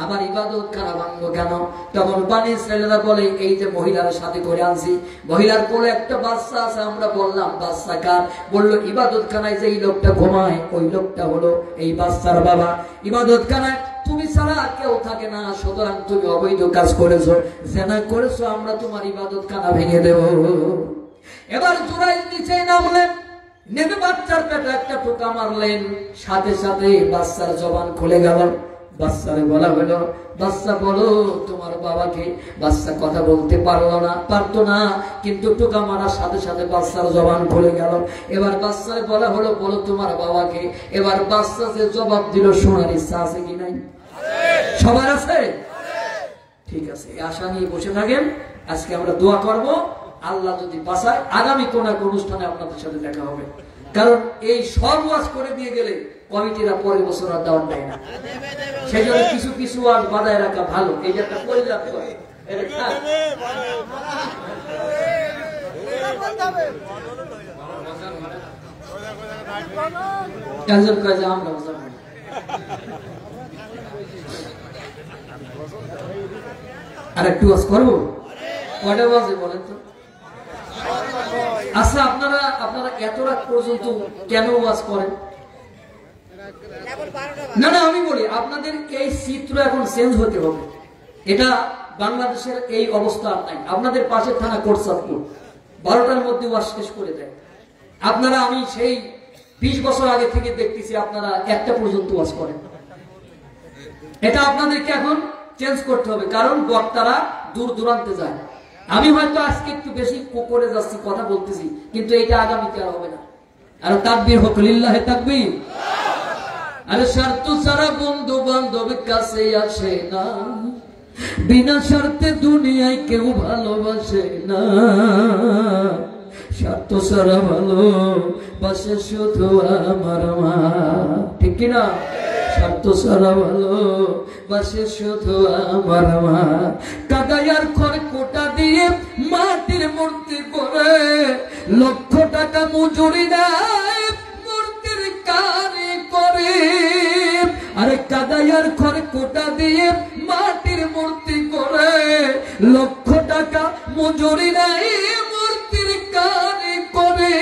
আমার ইবাদতখানা ভাঙলো কেন? তখন বানি ইসরায়েলেরা বলে, এই যে মহিলার সাথে করে আনছি, মহিলার কোলে একটা বাচ্চা আছে। আমরা বললাম বাচ্চা কার? বললো ইবাদতখানায় যে এই লোকটা ঘুমায় ওই লোকটা হলো এই বাচ্চার বাবা। ইবাদতখানায় তুমি ছাড়া কেউ থাকে না, সুতরাং তুমি অবৈধ কাজ করেছো, জেনা করেছো, আমরা তোমার ইবাদতখানা ভেঙে দেব। এবার জুরাইল নিচে নামলেন, নেমে বাচ্চার পেটে একটা টোকা মারলেন, সাথে সাথে বাচ্চার জবান খুলে গেল। বাচ্চারে বলা হলো, বাচ্চা বলো তোমার বাবাকে। বাচ্চা কথা বলতে পারতো না, কিন্তু টোকা মারার সাথে সাথে বাচ্চার জবান খুলে গেল। এবার বাচ্চারে বলা হলো, বলো তোমার বাবাকে। এবার বাচ্চা যে জবাব দিল, শোনার ইচ্ছা আছে কি নাই? সবার আছে? ঠিক আছে, এই আশা নিয়ে বসে থাকেন। আজকে আমরা দোয়া করব, আল্লাহ যদি বাঁচায় আগামী কোন এক অনুষ্ঠানে আপনাদের সাথে দেখা হবে। কারণ এই সব ওয়াজ করে দিয়ে গেলে কমিটিরা পরের বছর আর দাওয়াত দেয় না, সেই জন্য কিছু কিছু ওয়াজ বাঁধায় রাখা ভালো। এই যে একটা পরিলাপ করে আমরা আর একটু ওয়াজ করবো। কয়টা ওয়াজে বলেন তো? আচ্ছা, আপনারা এত রাত পর্যন্ত কেন ওয়াজ করেন? না না, আমি বলি আপনাদের এই চিত্র এখন চেঞ্জ হতে হবে। এটা বাংলাদেশের এই অবস্থা আর নাই। আপনাদের পাশের থানা কোটচাঁদপুর 12টার মধ্যে ওয়াজ শেষ করে দেয়। আপনারা, আমি সেই 20 বছর আগে থেকে দেখতেছি আপনারা 1টা পর্যন্ত ওয়াজ করেন। এটা আপনাদেরকে এখন চেঞ্জ করতে হবে, কারণ বক্তারা দূর দূরান্তে যায়। আমি হয়তো আজকে একটু বেশি করে যাচ্ছি, কথা বলতেছি, কিন্তু এটা আগামীতে আর হবে না। আর তাকবীর হোক, লিল্লাহে তাকবীর। আরে স্বার্থ ছাড়া বন্ধু বান্ধব কাছে আসে না, বিনা স্বার্থে দুনিয়ায় কেউ ভালোবাসে না। স্বার্থ ছাড়া ভালোবাসে শুধু আমার মা, ঠিক কিনা? স্বার্থ ছাড়া ভালোবাসে শুধু আমার মা। কাদায়ার খড়কুটা দিয়ে মাটির মূর্তি করে, লক্ষ টাকা মজুরি দেয় মূর্তির কারি করে। আরে কাদায়ার খড়কুটা দিয়ে মাটির মূর্তি করে, লক্ষ টাকা মজুরি দেয় মূর্তির কারি করে।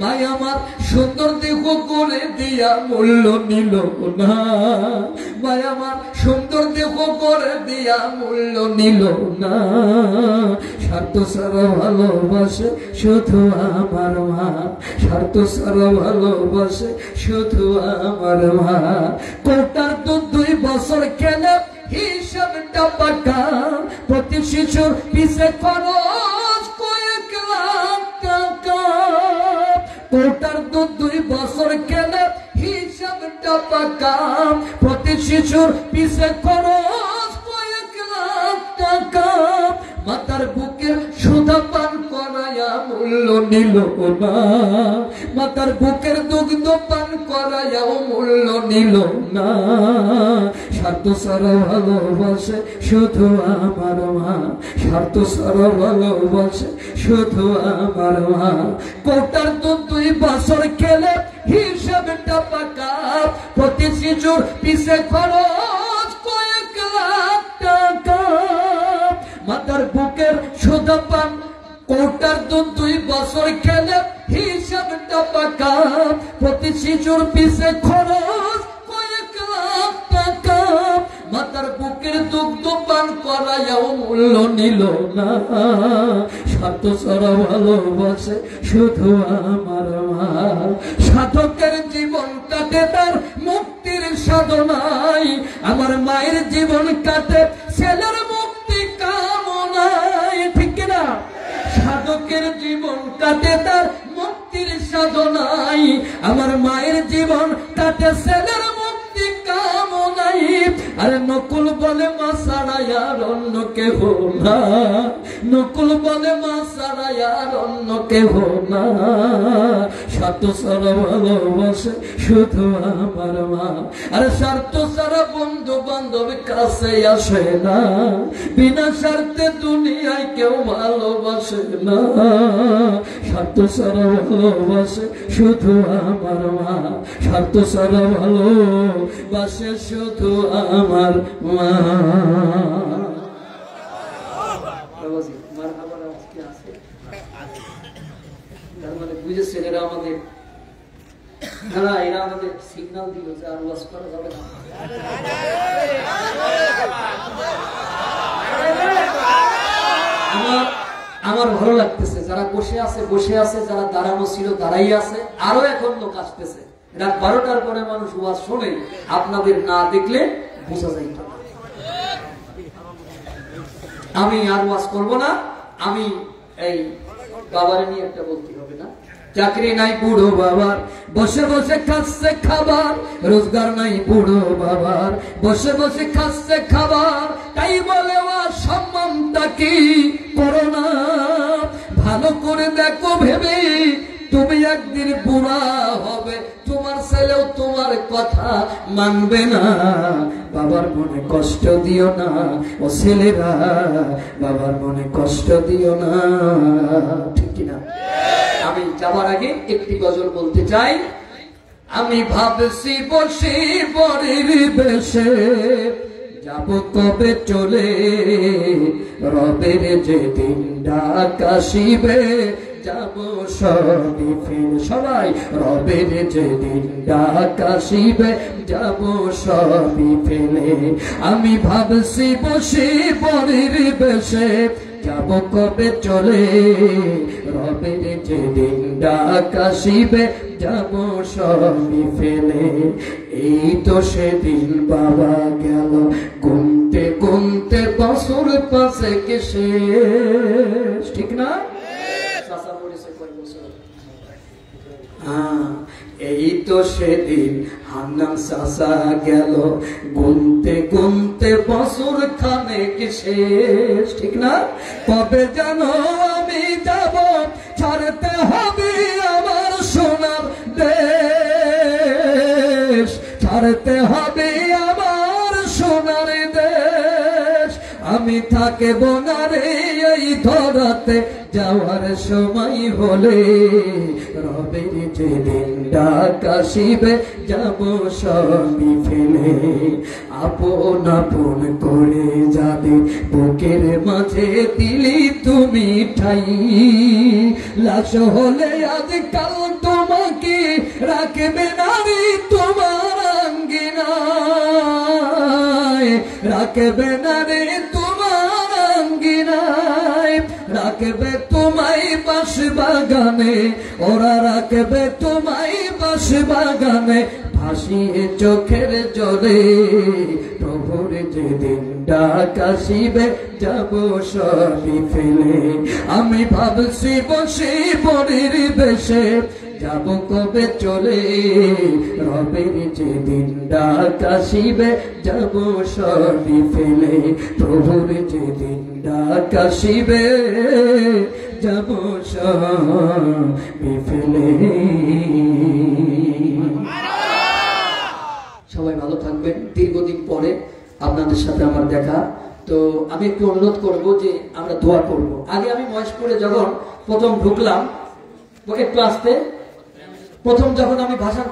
ভাই আমার সুন্দর দেহ করে দিয়া মূল্য নিল না, ভাই আমার সুন্দর দেহ করে দিয়া মূল্য নিল না। স্বার্থ ছাড়া ভালোবাসে শুধু আমার মা, স্বার্থ ছাড়া ভালোবাসে শুধু আমার মা। কোটার দুধ 2 বছর খেলে হিসাবটা পাকা, প্রতি শিশুর পিছে খরচ কয়েক লাখ টাকা। কোটার দুধ 2 বছর খেলে হিসাবটা পাকা, প্রতি শিশুর পিছে খরচ কয়েক লাখ টাকা। মাতার বুকে সুধা পান করায়া মূল্য নিল না, মাতার বুকের দুগ্ধ পান করায়াও মূল্য নিল না। স্বার্থ ছাড়া ভালোবাসে শুধু আমার মা, স্বার্থ ছাড়া ভালোবাসে শুধু আমার মা। কোটার দুধ 2 বছর খেলে হিসাবটা পাকা, প্রতি শিশুর পিছে খরচ কয়েক লাখ টাকা। মাতার বুকের সুধা পান, কোটার দুধ 2 বছর খেলে হিসাবটা পাকা, প্রতি শিশুর পিছে খরচ কয়েক লাখ টাকা। মাতার বুকের দুগ্ধ পান করায়াও মূল্য নিল না। স্বার্থ ছাড়া ভালোবাসে শুধু আমার মা। সাধকের জীবন কাটে তার মুক্তির সাধনায়, আমার মায়ের জীবন কাটে ছেলের মুক্তি কামনায়, ঠিক না? সাধকের জীবন কাটে তার মুক্তির সাধনায়, আমার মায়ের জীবন কাটে ছেলের মুক্তি কামনায়। আরে নকুল বলে মা ছাড়া আর অন্য কেহ না, নকুল বলে মা ছাড়া আর অন্য কেহ না, স্বার্থ ছাড়া ভালোবাসে শুধু আমার মা। আরে স্বার্থ ছাড়া বন্ধু বান্ধব কাছে আসে না, বিনা স্বার্থে দুনিয়ায় কেউ ভালোবাসে না, স্বার্থ ছাড়া ভালোবাসে শুধু আমার মা, স্বার্থ ছাড়া ভালোবাসে শুধু আমার মা। তার মানে বুঝেছেন এরা আমাদের, এরা আমাদের সিগন্যাল দিল যে আর ওয়াজ করা যাবে না। আমার ভালো লাগতেছে যারা বসে আছে বসে আছে, যারা দাঁড়ানো ছিল দাঁড়াই আছে, আরো এখন লোক আসতেছে। রাত 12টার পরে মানুষ ওয়াজ শোনে, আপনাদের না দেখলে বোঝা যায় না। আমি আর ওয়াজ করব না, আমি এই বাবারে নিয়ে একটা বলতে হবে না। চাকরি নাই বুড়ো বাবার, বসে বসে খাচ্ছে খাবার, রোজগার নাই বুড়ো বাবার, বসে বসে খাচ্ছে খাবার, তাই বলে সম্মানটা কি করো না, ভালো করে দেখো ভেবে তুমি একদিন বুড়া হবে, তোমার ছেলেও তোমার কথা মানবে না। বাবার মনে কষ্ট দিও না ও ছেলেরা, বাবার মনে কষ্ট দিও না, ঠিক কিনা? আমি যাবার আগে একটি গজল বলতে চাই। আমি ভাবছি বসে পরের বেশে যাব কবে চলে, রবের যেদিন ডাক আসিবে যাব সবই ফেলে, সবাই রবের যেদিন ডাক আসিবে যাব সবই ফেলে। আমি ভাবছি বসে পরের বেশে যাব কবে চলে, রবের যেদিন ডাক আসিবে যাব সবই ফেলে। এই তো সেদিন বাবা গেল গুনতে গুনতে বছর পাঁচেক শেষ, ঠিক না? এই তো সেদিন হান্নান চাচা গেল গুনতে গুনতে বছর খানেক শেষ, ঠিক না? কবে জানো আমি যাব, ছাড়তে হবে আমার সোনার দেশ, ছাড়তে হবে আমার সোনার দেশ। আমি থাকব না রে এই ধরাতে, যাওয়ার সময় হলে রবের যেদিন ডাক আসিবে যাব সবই ফেলে। আপন আপন করে যাবে বুকের মাঝে দিলি তুমি ঠাই, লাশ হলে আজকাল তোমাকে রাখবে না রে তোমার আঙ্গিনায়, রাখবে না রে তোমার আঙ্গিনায়, রাখবে তোমায় বাঁশ বাগানে, ওরা রাখবে তোমায় বাঁশ বাগানে, ভাসিয়ে চোখের জলে। প্রভুর যেদিন ডাক আসিবে যাব সবই ফেলে। আমি ভাবছি বসে পরের বেশে যাব কবে চলে, রবের যেদিন ডাক আসিবে যাব সবই ফেলে। প্রভুর যেদিন ডাক আসিবে যাব সবই ফেলে। সবাই ভালো থাকবেন। দীর্ঘদিন পরে আপনাদের সাথে আমার দেখা, তো আমি একটু অনুরোধ করব যে আমরা দোয়া করব। আগে আমি মহেশপুরে যখন প্রথম ঢুকলাম, একটু আসতে, প্রথম যখন আমি ভাষণ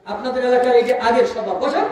আপনাদের এলাকার এই যে আগের সভা বসা